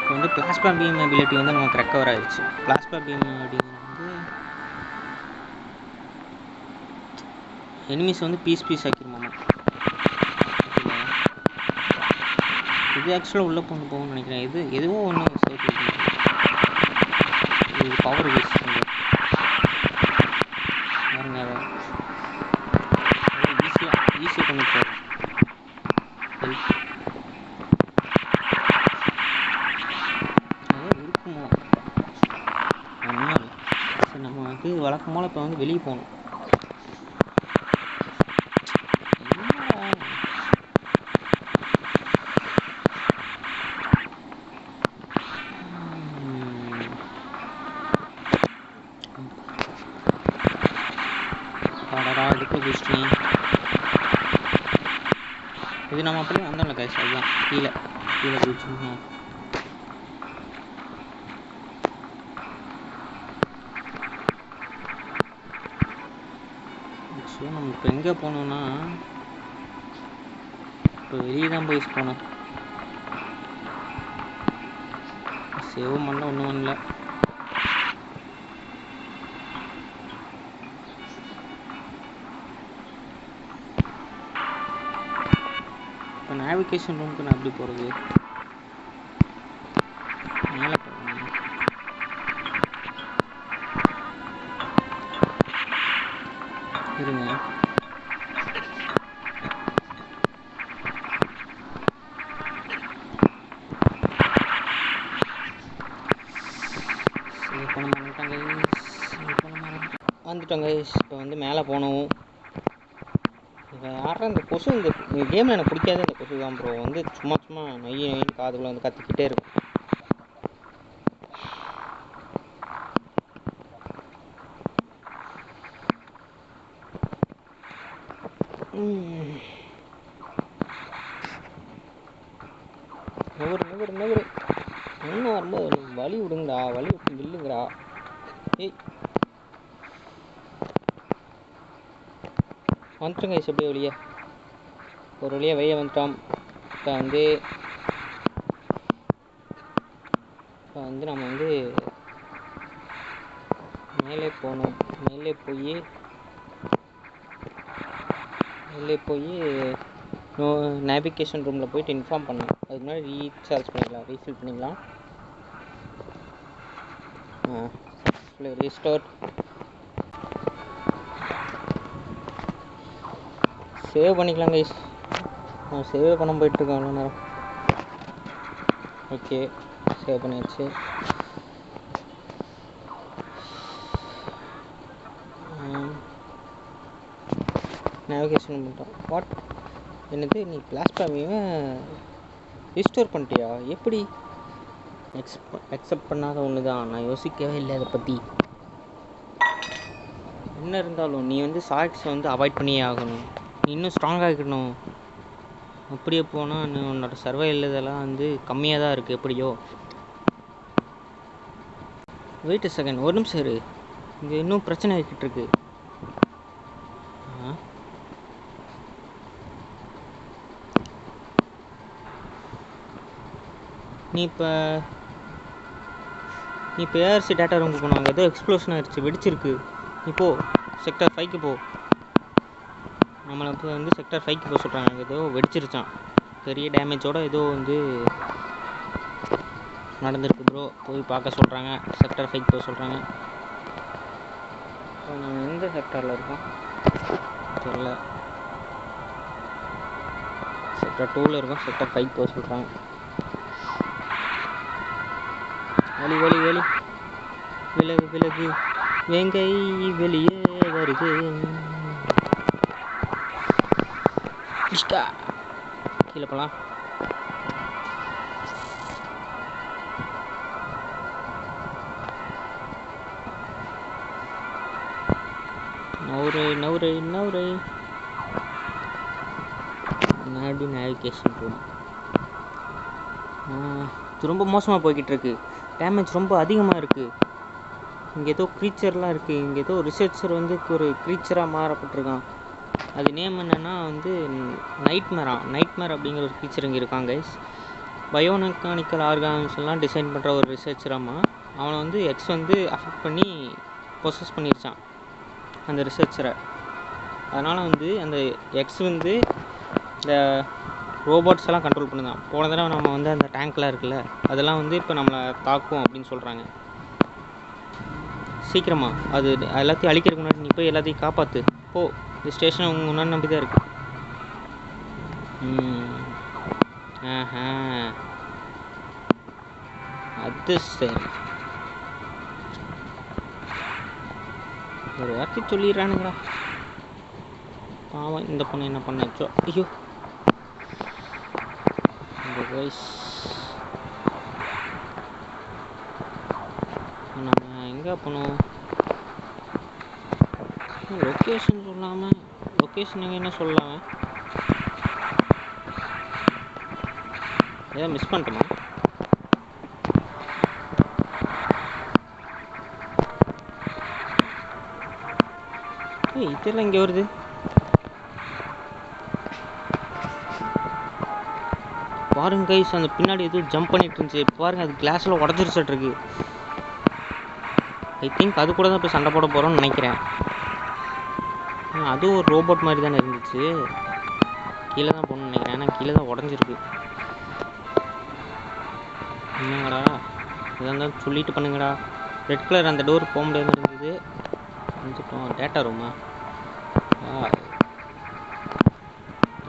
இப்போ வந்து பிளாஸ்மா பீம் எபிலிட்டி வந்து நமக்கு ரெக்கவர் ஆகிடுச்சு. பிளாஸ்மா பீம் அப்படிங்கிறது வந்து எனிமீஸ் வந்து பீஸ் ஆக்கிருமாமா. இது ஆக்சுவலாக உள்ளே கொண்டு போகணும்னு நினைக்கிறேன். இது எதுவும் ஒன்று சேர்த்து இது பவர் வீஸ் பாருங்க. வழக்கம் போல் இப்போ வந்து வெளியே போகணும். இதுக்கு குஷ்டி இது நம்ம அப்படியே வந்தோம்ல கைஸ், அதுதான் கீழே குதிச்சுங்க. ஸோ நம்ம இப்போ எங்கே போகணுன்னா, இப்போ வெளியே தான் போய் போகணும். சேவும் பண்ணல, ஒன்றும் பண்ணல. இப்போ நேவிகேஷன் ரூமுக்கு நான் எப்படி போகிறது? மேலே போகணும். இருங்க, வந்துட்டோங்க. இப்போ வந்து மேலே போகணும். இப்போ யாரும் இந்த கொசு, இந்த கேமில் எனக்கு பிடிக்காது இந்த கொசு தான் ப்ரோ. வந்து சும்மா நொய்யின்னு காதுக்குள்ளே வந்து கத்திக்கிட்டே இருக்கும். நகரு இன்னும் வரும்போது வழி விடுங்கடா, வழி விட்டு நில்லுங்கடா. ஏய் வந்துட்டோங்க கைஸ், அப்படியே வெளியே ஒரு வழியாக வெளியே வந்துட்டோம். இப்போ வந்து நம்ம வந்து மேலே போகணும். மேலே போய் நேவிகேஷன் ரூமில் போயிட்டு இன்ஃபார்ம் பண்ணணும். அதுக்கு முன்னாடி ரீசார்ஜ் ரீஃபில் பண்ணிக்கலாம். ரீஸ்டோர் சேவ் பண்ணிக்கலாம் கைஸ். நான் சேவ் பண்ண போயிட்டுருக்கேன் அவ்வளோ நேரம். ஓகே, சேவ் பண்ணியாச்சு. நேவிகேஷன் பண்ணிட்டோம். வாட் என்னது, நீ பிளாஸ்டாமையும் ரீஸ்டோர் பண்ணிட்டியா? எப்படி? அக்செப்ட் பண்ணாத ஒன்று தான், நான் யோசிக்கவே இல்லை அதை பற்றி. என்ன இருந்தாலும் நீ வந்து சாய்ட்ஸை வந்து அவாய்ட் பண்ணியே ஆகணும். நீ இன்னும் ஸ்ட்ராங்காக இருக்கணும். அப்படியே போனால் உன்னோட சர்வைவல் இதெல்லாம் வந்து கம்மியாக தான் இருக்குது எப்படியோ. வெயிட் செகண்ட், ஒரு நிமிஷம் இரு. இங்கே இன்னும் பிரச்சனை ஆகிக்கிட்டு இருக்கு. நீ இப்போ ஏஆர்சி டேட்டா ரூமுக்கு போனாங்க, ஏதோ எக்ஸ்ப்ளோஷன் ஆயிடுச்சு, வெடிச்சிருக்கு. இப்போ செக்டார் 5க்கு போ. நம்மளை இப்போ வந்து செக்டார் 5க்கு போக சொல்கிறாங்க. அங்கே ஏதோ வெடிச்சிருச்சான், பெரிய டேமேஜோடு ஏதோ வந்து நடந்திருக்கு ப்ரோ. போய் பார்க்க சொல்கிறாங்க. செக்டார் 5 போக சொல்கிறாங்க. இப்போ நம்ம எந்த செக்டாரில் இருக்கோம் தெரியல. செக்டார் 2ல் இருக்கோம். செக்டார் 5 போக சொல்கிறாங்க. விலகு வேங்கை வெளியே வருது. கீழே போகலாம். நவுரை முன்னாடி நேவிகேஷன் ரூம். இது ரொம்ப மோசமாக போய்கிட்டு இருக்கு. டேமேஜ் ரொம்ப அதிகமாக இருக்குது. இங்கே ஏதோ க்ரீச்சர்லாம் இருக்குது. இங்கே ஏதோ ரிசர்ச்சர் வந்து ஒரு க்ரீச்சராக மாறப்பட்டிருக்கான். அது நேம் என்னென்னா வந்து நைட்மேர் அப்படிங்கிற ஒரு க்ரீச்சர் இங்கே இருக்காங்க கைஸ். பயோமெக்கானிக்கல் ஆர்கானிசம்லாம் டிசைன் பண்ணுற ஒரு ரிசர்ச்சராமா. அவனை வந்து எக்ஸ் வந்து அஃபெக்ட் பண்ணி ப்ரொசஸ் பண்ணிருச்சான் அந்த ரிசர்ச்சரை. அதனால் வந்து அந்த எக்ஸ் வந்து இந்த ரோபோட்ஸ் எல்லாம் கண்ட்ரோல் பண்ணுதான். போன தடவை நம்ம வந்து அந்த டேங்க்லாம் இருக்குல்ல, அதெல்லாம் வந்து இப்போ நம்மளை தாக்கும் அப்படின்னு சொல்கிறாங்க. சீக்கிரமா அது எல்லாத்தையும் அழிக்கிறதுக்கு முன்னாடி நீ போய் எல்லாத்தையும் காப்பாற்று போ. இந்த ஸ்டேஷன் உங்கள் முன்னாடி நம்பி தான் இருக்குது. அது சரி. ஒரு வார்த்தை சொல்லிடுறானுங்களா பாவம். இந்த பொண்ணு என்ன பண்ணச்சோ. ஐயோ இந்த கைஸ் நம்ம எங்கே போகணும்? லொக்கேஷன் சொல்லாமல் லொக்கேஷன் எங்கே என்ன சொல்லாமல் ஏதாவது மிஸ் பண்ணிட்டோமா? இதெல்லாம் இங்கே வருது. பாருங்க கைஸ், அந்த பின்னாடி எதுவும் ஜம்ப் பண்ணிட்டு இருந்துச்சு பாருங்க. அது கிளாஸில் உடஞ்சிருச்சிட்டு இருக்கு. ஐ திங்க் அது கூட தான் போய் சண்டை போட போகிறோம்னு நினைக்கிறேன். அதுவும் ஒரு ரோபோட் மாதிரி தானே இருந்துச்சு. கீழே தான் போகணும்னு நினைக்கிறேன். ஏன்னா கீழே தான் உடஞ்சிருக்கு. என்னங்கடா இதாக இருந்தாலும் சொல்லிட்டு பண்ணுங்கடா. ரெட் கலர் அந்த டோர் போக முடியாமல் இருந்தது. வந்துட்டோம். டேட்டா ரூமா?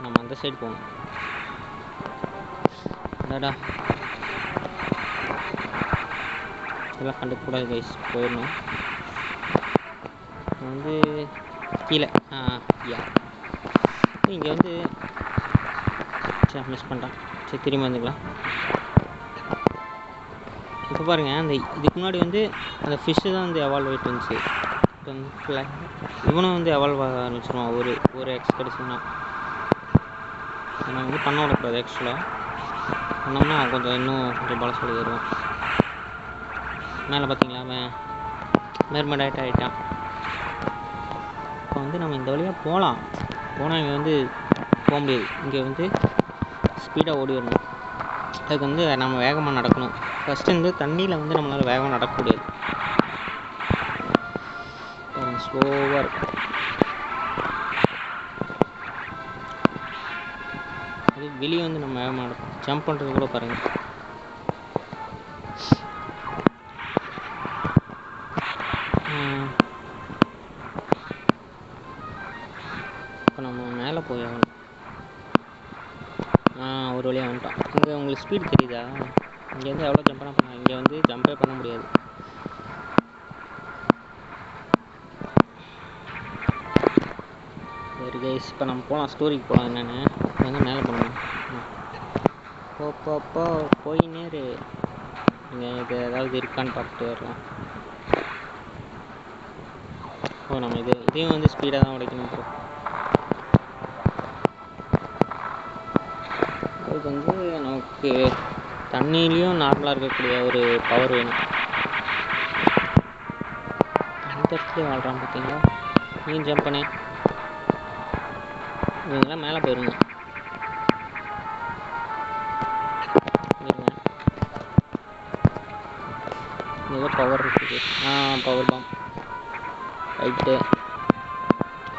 நம்ம அந்த சைடு போகணும். அடாடா இதெல்லாம் கண்டுக்கூடாது கைஸ், போயிடணும். வந்து கீழே யா இங்கே வந்து சரி மிஸ் பண்ணிட்டான். சரி திரும்பி வந்துக்கலாம். இப்போ பாருங்கள், அந்த இதுக்கு முன்னாடி வந்து அந்த ஃபிஷ்ஷு தான் வந்து எவால்வ் ஆகிட்டு இருந்துச்சு. இப்போ வந்து இவனும் வந்து எவால்வ் ஆக ஆரம்பிச்சிடுவான் ஒரு எக்ஸ் கிடச்சுன்னா. நம்ம வந்து பண்ண விடக்கூடாது. ஆக்சுவலாக பண்ணோம்னா கொஞ்சம் இன்னும் கொஞ்சம் பலசோடு ஏறுவோம். மேலே பார்த்தீங்களா அவன் மேர்மெண்ட் ஆகிட்டான். இப்போ வந்து நம்ம இந்த வழியாக போகலாம். போனால் இங்கே வந்து போக முடியாது. இங்கே வந்து ஸ்பீடாக ஓடி வரணும். அதுக்கு வந்து நம்ம வேகமாக நடக்கணும். ஃபஸ்ட்டு வந்து தண்ணியில் வந்து நம்மளால் வேகமாக நடக்க முடியாது. ஸ்லோவாக இருக்கும். அது வெளியே வந்து நம்ம வேகமாக நடக்கும். ஜம்ப் பண்ணுறது கூட பாருங்கள். இப்போ நம்ம மேலே போய் ஆகணும். ஒரு வழியாக வந்துட்டோம். இங்கே உங்களுக்கு ஸ்பீட் தெரியுதா? இங்கே வந்து எவ்வளோ ஜம்ப் பண்ணலாம். இங்கே வந்து ஜம்பே பண்ண முடியாது. சரி கைஸ், இப்போ நம்ம போகலாம். ஸ்டோரிக்கு போகலாம். என்னென்னு வந்து மேலே போகணும். போய் நேரு இங்கே இது ஏதாவது இருக்கான்னு பார்த்துட்டு வரலாம். நம்ம இதையும் வந்து ஸ்பீடாக தான் உடைக்கணும் ப்ரோ. அதுக்கு வந்து நமக்கு தண்ணியிலையும் நார்மலாக இருக்கக்கூடிய ஒரு பவர் வேணும். அந்த இடத்துல வாழ்கிறான் பார்த்தீங்களா? நீ ஜம்ப் பண்ணு. இவங்கெல்லாம் மேலே போயிருங்க. ஏதோ பவர் இருக்குது. Power bomb right.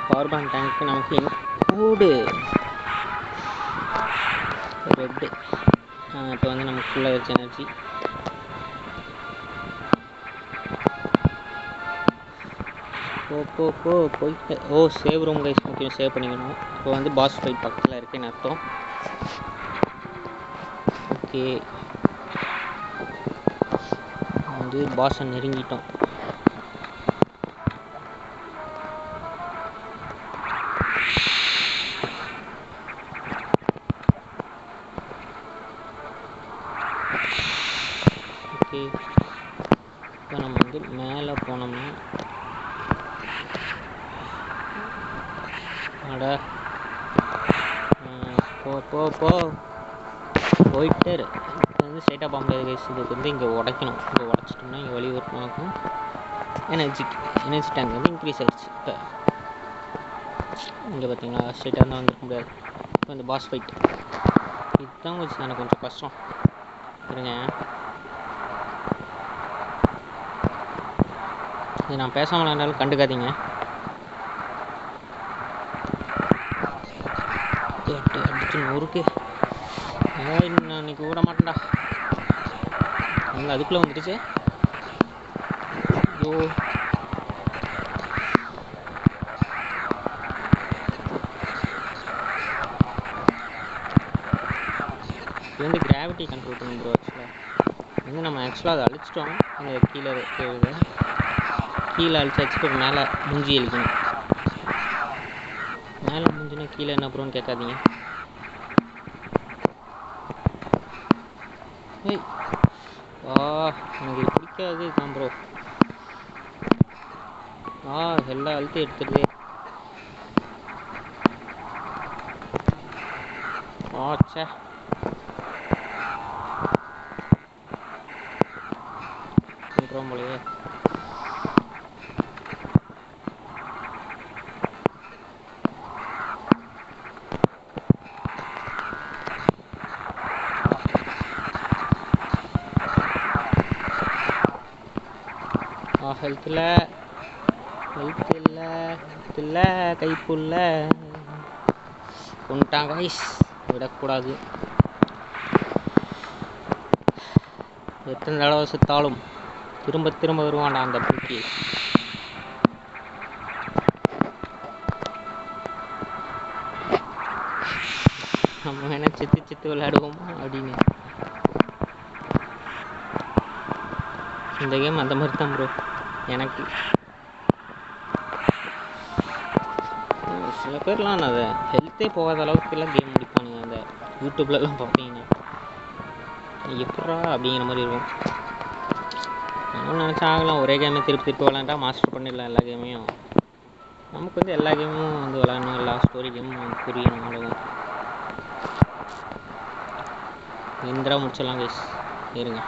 Power bomb டேங்க்கு நமக்கு கூடு ரெட்டு. இப்போ வந்து நமக்கு ஃபுல்லாக இருந்துச்சு எனர்ஜி. போயிட்டு சேவ் ரூம் கைஸ் முக்கியம். சேவ் பண்ணிக்கணும். இப்போ வந்து பாஸ் ஃபைட் பக்கத்தில் இருக்குன்னு அர்த்தம். ஓகே வந்து பாஸை நெருங்கிட்டோம். ஓகே இப்போ நம்ம வந்து மேலே போனோம்னா போயிட்டே வந்து ஸ்ட்ரைட்டாக போக முடியாது கைஸ். இதுக்கு வந்து இங்கே உடைக்கணும். இங்கே உடச்சிட்டோம்னா இங்கே வழி வரணும். எனர்ஜி டேங்க் வந்து இன்க்ரீஸ் ஆகிடுச்சு. இப்போ இங்கே பார்த்தீங்களா ஸ்ட்ரைட்டாக இருந்தால் வந்துருக்க முடியாது. இப்போ இந்த பாஸ் ஃபைட் இதுதான் எனக்கு கொஞ்சம் கஷ்டம். இருங்க, இது நான் பேசாமல் இருந்தாலும் கண்டுக்காதீங்க. அடிச்சு நொறுக்கு. நான் இன்னைக்கு விட மாட்டேன்டா. அதுக்குள்ளே வந்துடுச்சு. ஐயோ இது வந்து கிராவிட்டி கண்ட்ரோல் பண்ணும் ப்ரோ. ஆக்சுவலாக வந்து நம்ம அதை அழிச்சிட்டோம். அந்த கீழே இருக்கிறது கீழே அழிச்சு வச்சுட்டு மேலே மூஞ்சி அழிக்கணும். மேலே மூஞ்சினா கீழே என்ன ப்ரோன்னு கேட்காதீங்க. ஏய் எனக்கு இது பிடிக்காது தான் ப்ரோ. எல்லாம் அழுத்தி எடுத்துடுது. சே பண்ணுறோம் போலயே. ஹெல்த் இல்லை கைப்புள்ள கொண்டுட்டாங்க கைஸ். விடக்கூடாது. எத்தனை தடவை சுத்தாலும் திரும்ப திரும்ப வருவான்டா அந்த பூக்கி. நம்ம வேணா சித்து விளையாடுவோமா அப்படின்னு. இந்த கேம் அந்த மாதிரி தான் ப்ரோ எனக்கு. சில பேர்லாம் அதை ஹெல்த்தே போகாத அளவுக்குலாம் கேம் முடிப்பானுங்க. அந்த யூடியூப்லலாம் பார்த்தீங்கன்னா எப்படா அப்படிங்கிற மாதிரி இருக்கும். நினச்சா ஆகலாம் ஒரே கேமை திருப்பி விளாண்டா மாஸ்டர் பண்ணிடலாம் எல்லா கேமையும். நமக்கு வந்து எல்லா கேமும் வந்து விளாடணும், எல்லா ஸ்டோரி கேமும் புரியணும். அவ்வளோதான். இந்திரா முடிச்சிடலாம் கைஸ். இருங்க.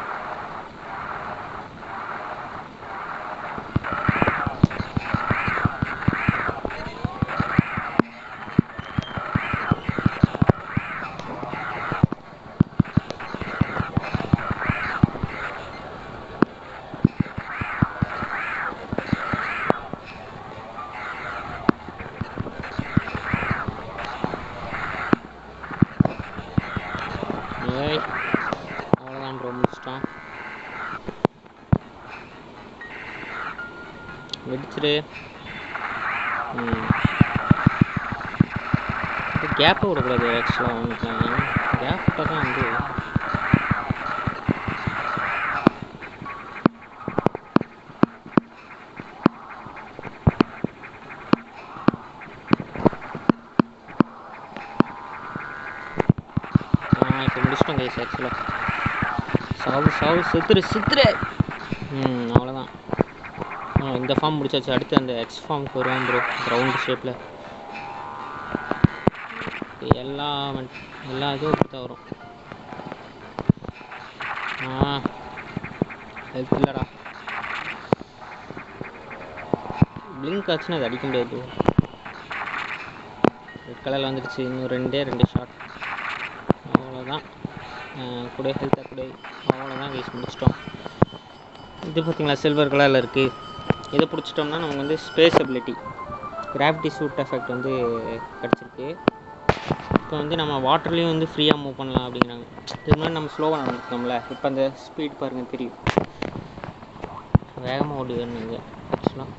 அவ்வளோதான் ப்ரோ, முடிச்சிட்டோம். வெடிச்சிரு. கேப்பை விடக்கூடாது ஆக்சுவலாக. அவனுக்குலாம் கேப் விட்டால் தான் வந்து இப்போ முடிச்சிட்டோம் கைஸ். ஆக்சுவலாக சாவு சித்துரு. அவ்வளோதான். இந்த ஃபார்ம் முடிச்சாச்சு. அடுத்து அந்த எக்ஸ் ஃபார்முக்கு வருவான் ப்ரோ, ரவுண்டு ஷேப்பில். எல்லா இதுவும் அப்படி தான் வரும். ஹெல்ப் இல்லைடா. பிளிங்க் ஆச்சுன்னா அது அடிக்க முடியாது ப்ரோ. ரெட் கலரில் வந்துடுச்சு. இன்னும் ரெண்டு ஷாட். அவ்வளோதான். கூட ஹெல்த்தாக கூட. அவ்வளோதான் கைஸ், முடிச்சிட்டோம். இது பார்த்திங்களா சில்வர் கலரில் இருக்குது. இதை பிடிச்சிட்டோம்னா நமக்கு வந்து space ability, gravity suit effect வந்து கிடச்சிருக்கு. இப்போ வந்து நம்ம வாட்டர்லேயும் வந்து ஃப்ரீயாக மூவ் பண்ணலாம் அப்படிங்கிறாங்க. இது மாதிரி நம்ம ஸ்லோவாக நடந்துட்டோம்ல, இப்போ அந்த ஸ்பீட் பாருங்கள் தெரியும். வேகமாக ஓடி வரணுங்க. ஆக்சுவலாக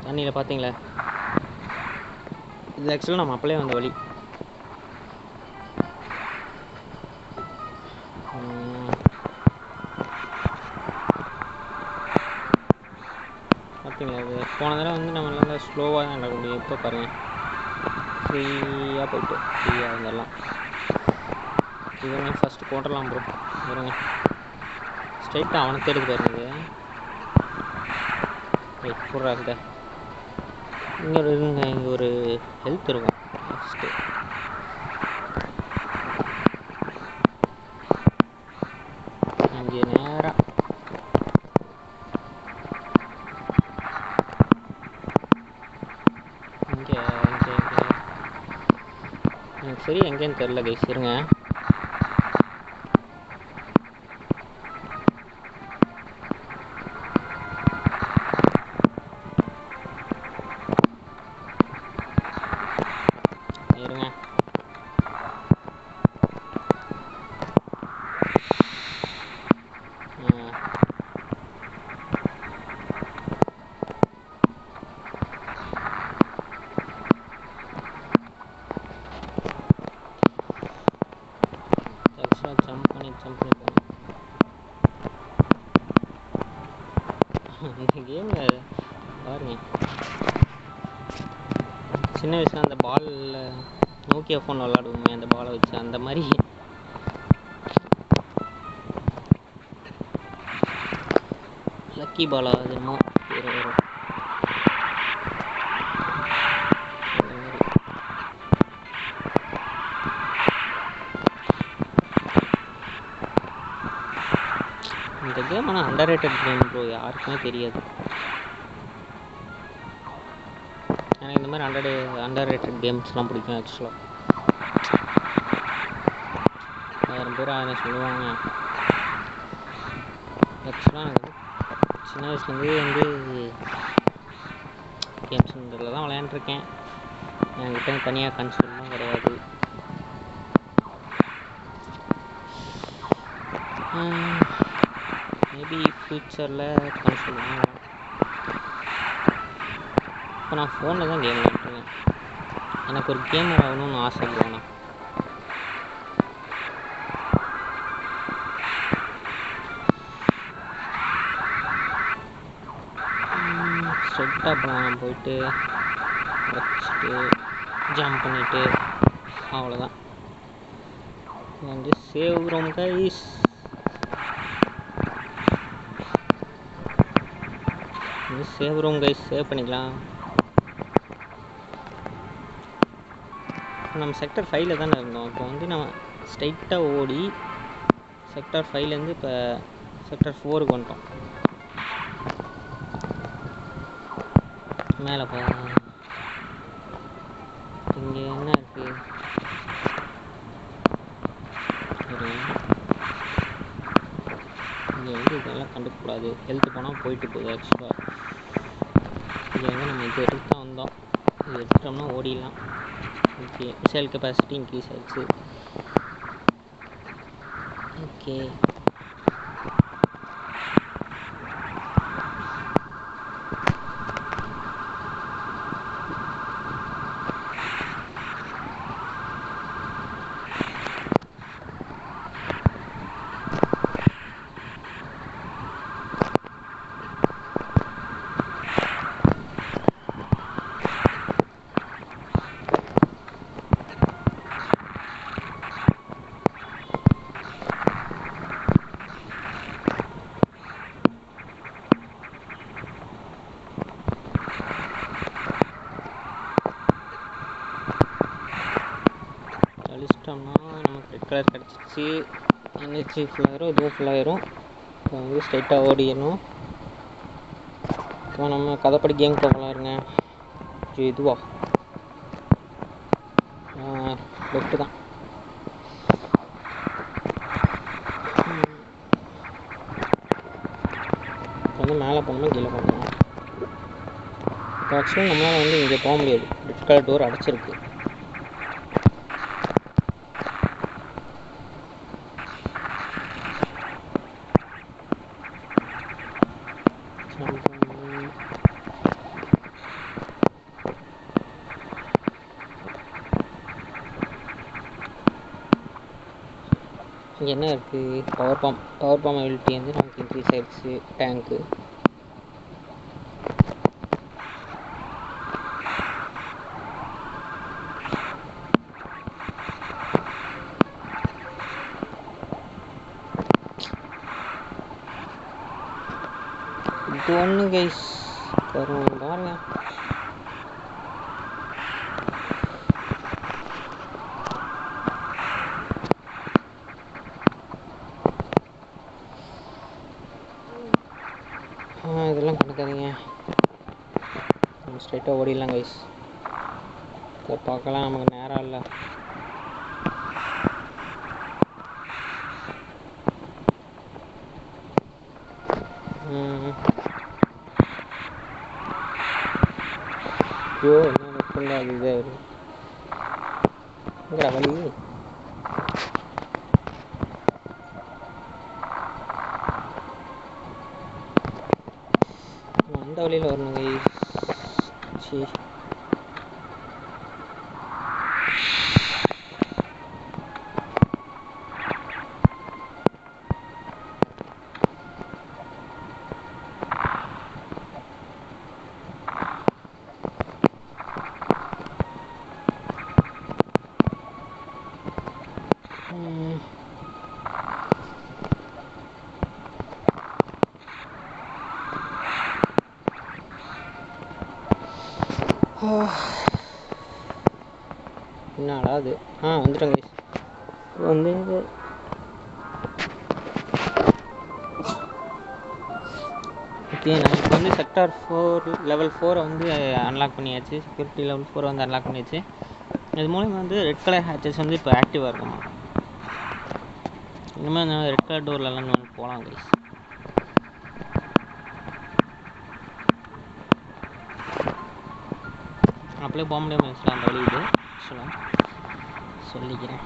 தண்ணியில் பார்த்தீங்களா, இது ஆக்சுவலாக நம்ம அப்பளே வந்த வழி. பார்த்தீங்களா, இது போன தடவை வந்து நம்ம நல்லா ஸ்லோவாக தான் நடக்க முடியும். இப்போ பாருங்கள், ஃப்ரீயாக போய்ட்டு ஃப்ரீயாக வந்துடலாம். இதெல்லாம் ஃபஸ்ட்டு போட்டுடலாம் ப்ரோ. வருங்க ஸ்ட்ரைட்டாக அவனை தேடுது பாருங்க. போடுறா இந்த இங்கே ஒரு ஹெல்த் இருக்கும். ஃபஸ்ட்டு இங்கே நேராக இங்கே எனக்கு சரி எங்கேன்னு தெரில கைஸ். இருங்க. இந்த கேமில் பாருங்க, சின்ன வயசில் அந்த பாலில் நோக்கியா ஃபோன் விளாடுவோமே அந்த பாலை வச்சு, அந்த மாதிரி லக்கி பாலா அது என்னமோ பேர் வரும். இந்த கேம் ஆனால் அண்டர் ரேட்டட் கேம் ப்ரோ, யாருக்குமே தெரியாது. எனக்கு இந்த மாதிரி அண்டர் ரேட்டட் கேம்ஸ்லாம் பிடிக்கும் ஆக்சுவலாக. 1000 பேர் 1000 சொல்லுவாங்க. ஆக்சுவலாக எனக்கு சின்ன வயசுலேருந்தே கேம்ஸ் இதில் தான் விளையாண்டுருக்கேன். என்கிட்ட தனியாக கன்சோல்லாம் கிடையாது. மேபி ஃப்யூச்சரில் கன்சோல் வாங்கலாம். இப்போ நான் ஃபோனில் தான் கேம் விளையாண்டுருக்கேன். எனக்கு ஒரு கேமர் ஆகணும்னு ஆசை இல்லைண்ணா. ஸ்ட்ரெயிட்டாக போகலாம், போயிட்டு வச்சுட்டு ஜம்ப் பண்ணிவிட்டு அவ்வளோதான். வந்து save room guys. Save room guys, save பண்ணிக்கலாம். நம்ம செக்டர் 5ல் தானே இருந்தோம். இப்போ வந்து நம்ம ஸ்ட்ரைட்டாக ஓடி செக்டர் 5லேருந்து இப்போ செக்டர் 4க்கு வந்துட்டோம். மேலே போகலாம். இங்கே என்ன இருக்குது? இங்கே வந்து இதெல்லாம் கண்டுக்கக்கூடாது. ஹெல்த் போனால் போயிட்டு போகுது. ஆக்சுவலாக இங்கே வந்து நம்ம இது எடுத்து தான் வந்தோம். இது எடுத்துட்டோம்னா ஓடிடலாம். ஓகே, மிசைல் கெப்பாசிட்டி இன்க்ரீஸ் ஆகிடுச்சு. ஓகே, அழிச்சிட்டோம்னா நமக்கு ரெட் கலர் கிடச்சிச்சு. எனர்ஜி ஃபுல்லாயிரும், இதுவும் ஃபுல்லாயிரும். இப்போ வந்து ஸ்ட்ரைட்டாக ஓடிடணும். இப்போ நம்ம கதைப்படி கேம் போகலாருங்க. இதுவா லெஃப்ட்டு தான். இப்போ வந்து மேலே போகணுமா கீழே போகணுமா? இப்போ ஆக்சுவலாக நம்மளால் வந்து இங்கே போக முடியாது. ரெட் கலர் டோர் அடைச்சிருக்கு. இங்கே என்ன இருக்குது? பவர் பாம் எபிலிட்டி வந்து நமக்கு இன்க்ரீஸ் ஆகிடுச்சு. டேங்க்கு இது ஒன்று கைஸ். பாருங்க, இதெல்லாம் கணக்காதீங்க. நம்ம ஸ்ட்ரைட்டாக ஓடிடலாம் கைஸ். இப்போ பார்க்கலாம், நமக்கு நேரம் இல்லை. ஐயோ, என்ன ஃபுல்லாக இது இங்கே வழி. அந்த வழியில் வரணும் கைஸ். சரி, என்னடா அது வந்துட்டோம் கைஸ். வந்து ஓகே, நம்ம இப்போ வந்து செக்டார் 4 லெவல் 4 வந்து அன்லாக் பண்ணியாச்சு. செக்யூரிட்டி லெவல் 4 வந்து அன்லாக் பண்ணியாச்சு. இது மூலமா வந்து ரெட் கலர் ஹேச்சஸ் வந்து இப்போ ஆக்டிவாக இருக்குமா. இனிமேல் அந்த ரெட் கலர் டோர்லலாம் நம்ம போகலாம் கைஸ். அப்படியே போக முடியாமல் இருந்துச்சுல அந்த வழி இது சொல்லிக்கிறேன்.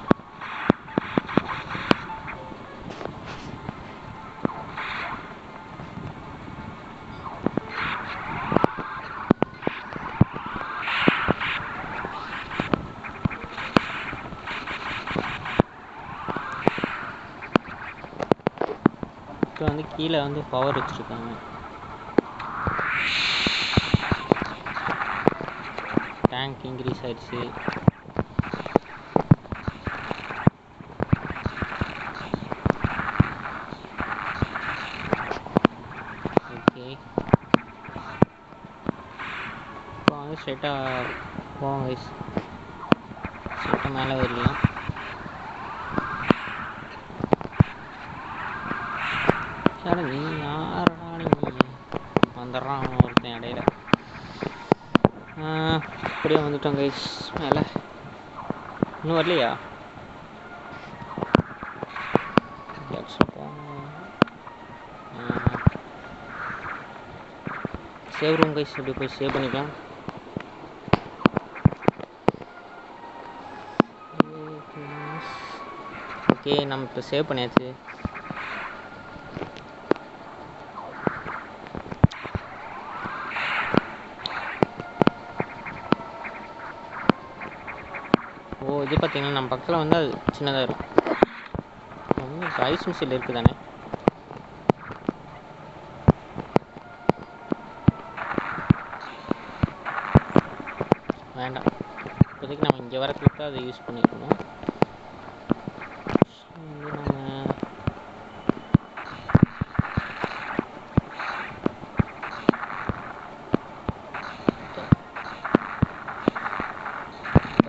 இப்போ வந்து கீழே வந்து பவர் வச்சுருக்காங்க. டேங்க் இன்க்ரீஸ் ஆயிடுச்சு. ஓகே, இப்போ வந்து ஸ்ட்ரைட்டாக போவோம் கைஸ். ஸ்ட்ரைட்டாக மேலே ஏறிடலாம். நீ யாரடா நீ வந்துடுறான் ஒருத்தன் இடையில. அப்படியே வந்துட்டோம் கைஸ் மேலே. இன்னும் வரலையா? Save room guys. அப்படி போய் சேவ் பண்ணிக்கலாம். ஓகே, நம்ம இப்போ சேவ் பண்ணியாச்சு. இது பார்த்தீங்கன்னா நம்ம பக்கத்தில் வந்து அது சின்னதாக இருக்கும். ஐஸ் மிஷின் இருக்குது தானே. வேண்டாம், இப்போதைக்கு நம்ம இங்கே வரத்துக்கு தான் அதை யூஸ் பண்ணிக்கணும்.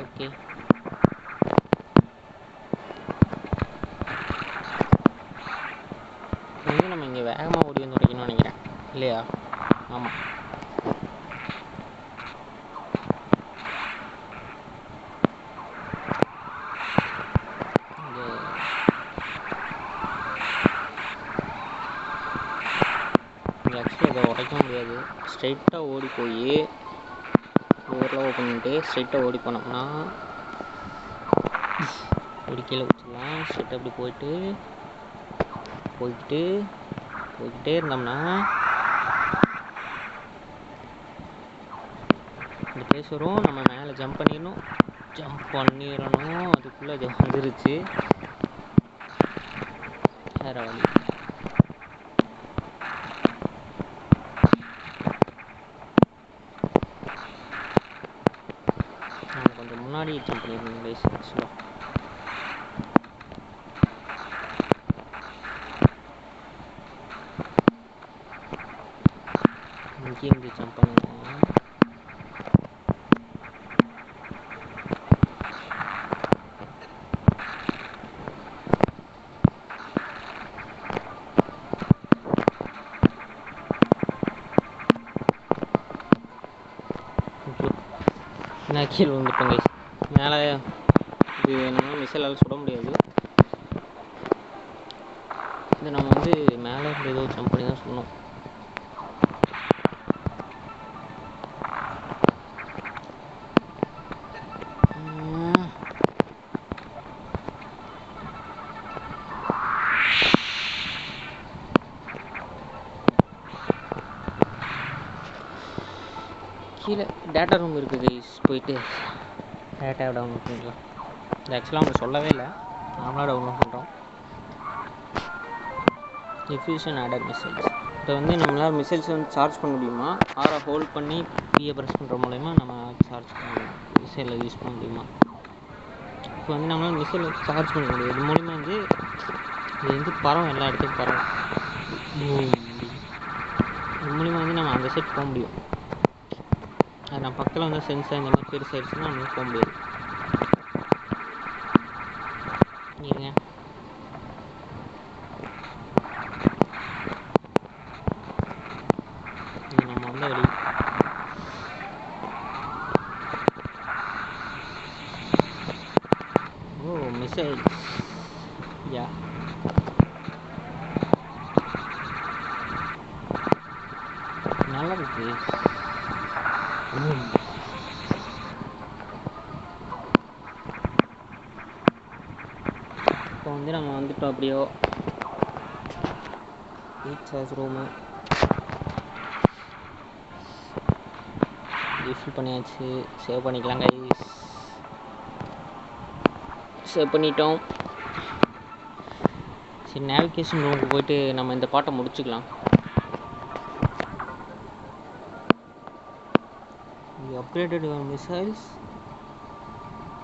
ஓகே, வந்து நம்ம இங்கே வேகமாக ஓடி வந்து உடைக்கணும்னு நினைக்கிறேன் இல்லையா? ஆமாம். ஆக்சுவலி அதை உடைக்க முடியாது. ஸ்ட்ரைட்டாக ஓடி போய் டோர்லாம் ஓப்பன் பண்ணிட்டு ஸ்ட்ரைட்டாக ஓடி போனோம்னா ஓடி கீழே வச்சுக்கலாம். ஸ்ட்ரைட்டாக அப்படி போய்கிட்டே இருந்தோம்னா இந்த பிளேஸ் வரும். நம்ம மேலே ஜம்ப் பண்ணிடணும். அதுக்குள்ளே அது வந்துருச்சு. வேற வழி. நான் கொஞ்சம் முன்னாடி ஜம்ப் பண்ணியிருந்தேன் கைஸ். ஆக்சுவலாக இங்கேருந்து ஜம்ப் பண்ணுவோம். நான் கீழே வந்துட்டோம் கைஸ். மேலே இது என்னன்னா மிசைலால் சுட முடியாது. இது நம்ம வந்து மேலே இருந்து ஏதோ ஜம்ப் பண்ணி தான் சொன்னோம். கீழே டேட்டா ரூம் இருக்குது கைஸ். போயிட்டு டேட்டாவை டவுன்லோட் பண்ணிக்கலாம். இது ஆக்சுவலாக அவங்க சொல்லவே இல்லை, நாமளாக டவுன்லோட் பண்ணுறோம். Diffusion added missiles. இப்போ வந்து நம்மளால் மிசைல்ஸ் வந்து சார்ஜ் பண்ண முடியுமா? ஆரை ஹோல்ட் பண்ணி பிஏ ப்ரெஸ் பண்ணுற மூலயமா நம்ம சார்ஜ் பண்ண மிசைலை யூஸ் பண்ண முடியுமா? இப்போ வந்து நம்மளால் மிசைல் சார்ஜ் பண்ண முடியும். இது மூலிமா வந்து இது வந்து பறவை எல்லா இடத்துக்கும் பறவை. இது மூலிமா வந்து நம்ம அந்த சைட் போக முடியும். அது நம்ம பக்கத்தில் வந்து சென்சார் இந்த மாதிரி பெருசாகிடுச்சுன்னா நம்ம போக முடியாது. இருங்க, இது நம்ம வந்த வழி. ஓ மிசைல், யா நல்லா இருக்கு. இப்போ வந்து நம்ம வந்துட்டோம். அப்படியோ ரீசார்ஜ் ரூமு ரீஃபில் பண்ணியாச்சு. சேவ் பண்ணிக்கலாம் கைஸ். சேவ் பண்ணிட்டோம். சரி, நேவிகேஷன் ரூமுக்கு போயிட்டு நம்ம இந்த பாட்டை முடிச்சுக்கலாம். You upgraded your missiles.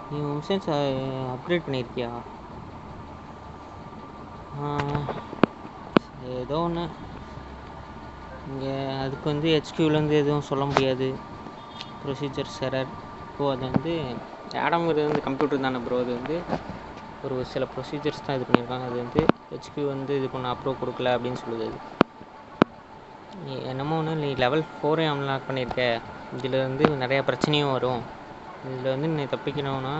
நீ மிசைல்ஸ் அப்கிரேட் பண்ணியிருக்கியா? ஏதோ ஒன்று. இங்கே அதுக்கு வந்து ஹெச்கியூலேருந்து எதுவும் சொல்ல முடியாது. Procedures error. இப்போ அது வந்து ஆடம்ங்கிறது வந்து கம்ப்யூட்டர் தானே ப்ரோ. அது வந்து ஒரு சில ப்ரொசீஜர்ஸ் தான் இது பண்ணியிருக்காங்க. அது வந்து ஹெச்கியூ வந்து இது பண்ண அப்ரூவ் கொடுக்கல அப்படின்னு சொல்லுது. அது நீ என்னமோ ஒன்று, நீ லெவல் 4 அன்லாக் பண்ணியிருக்க. இதில் வந்து நிறையா பிரச்சனையும் வரும். இதில் வந்து நீ தப்பிக்கணும்னா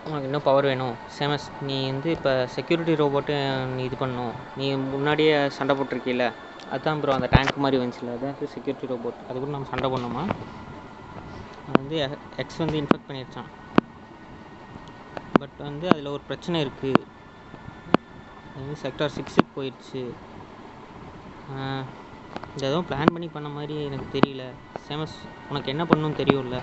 உனக்கு இன்னும் பவர் வேணும். சேமஸ், நீ வந்து இப்போ செக்யூரிட்டி ரோபோட்டு நீ இது பண்ணணும். நீ முன்னாடியே சண்டை போட்டிருக்கீல, அதுதான் ப்ரோ அந்த டேங்க் மாதிரி வந்துச்சுல, அதான் செக்யூரிட்டி ரோபோட். அது கூட நம்ம சண்டை பண்ணோமா. அது வந்து எக்ஸ் வந்து இன்ஃபெக்ட் பண்ணிடுச்சான். பட் வந்து அதில் ஒரு பிரச்சனை இருக்குது. அது வந்து செக்டார் 6க்கு போயிடுச்சு. இது எதுவும் பிளான் பண்ணி பண்ண மாதிரி எனக்கு தெரியல. சேமஸ், உனக்கு என்ன பண்ணணும்னு தெரியும்ல.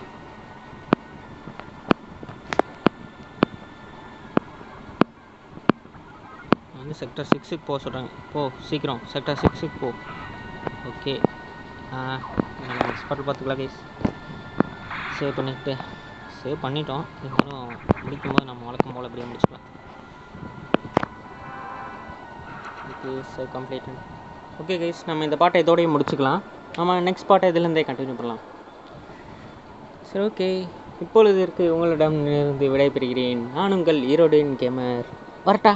வந்து செக்டார் 6க்கு போக சொல்கிறாங்க. போ சீக்கிரம், செக்டார் 6க்கு போ. ஓகே, நம்ம நெக்ஸ்ட் பாட்டில் பார்த்துக்கலாம் கைஸ். சேவ் பண்ணிவிட்டு சேவ் பண்ணிட்டோம். இருந்தாலும் முடிக்கும்போது நம்ம வழக்கம் போல் அப்படியே முடிச்சுக்கலாம். Okay, save completed. Okay guys, நம்ம இந்த பாட்டை இதோடய முடிச்சுக்கலாம். நம்ம நெக்ஸ்ட் பாட்டை இதிலேருந்தே கண்டினியூ பண்ணலாம். சரி, ஓகே. இப்பொழுது உங்களிடம் இருந்து விடைபெறுகிறேன். நான் உங்கள் ஈரோடின் கேமர். வரட்டா.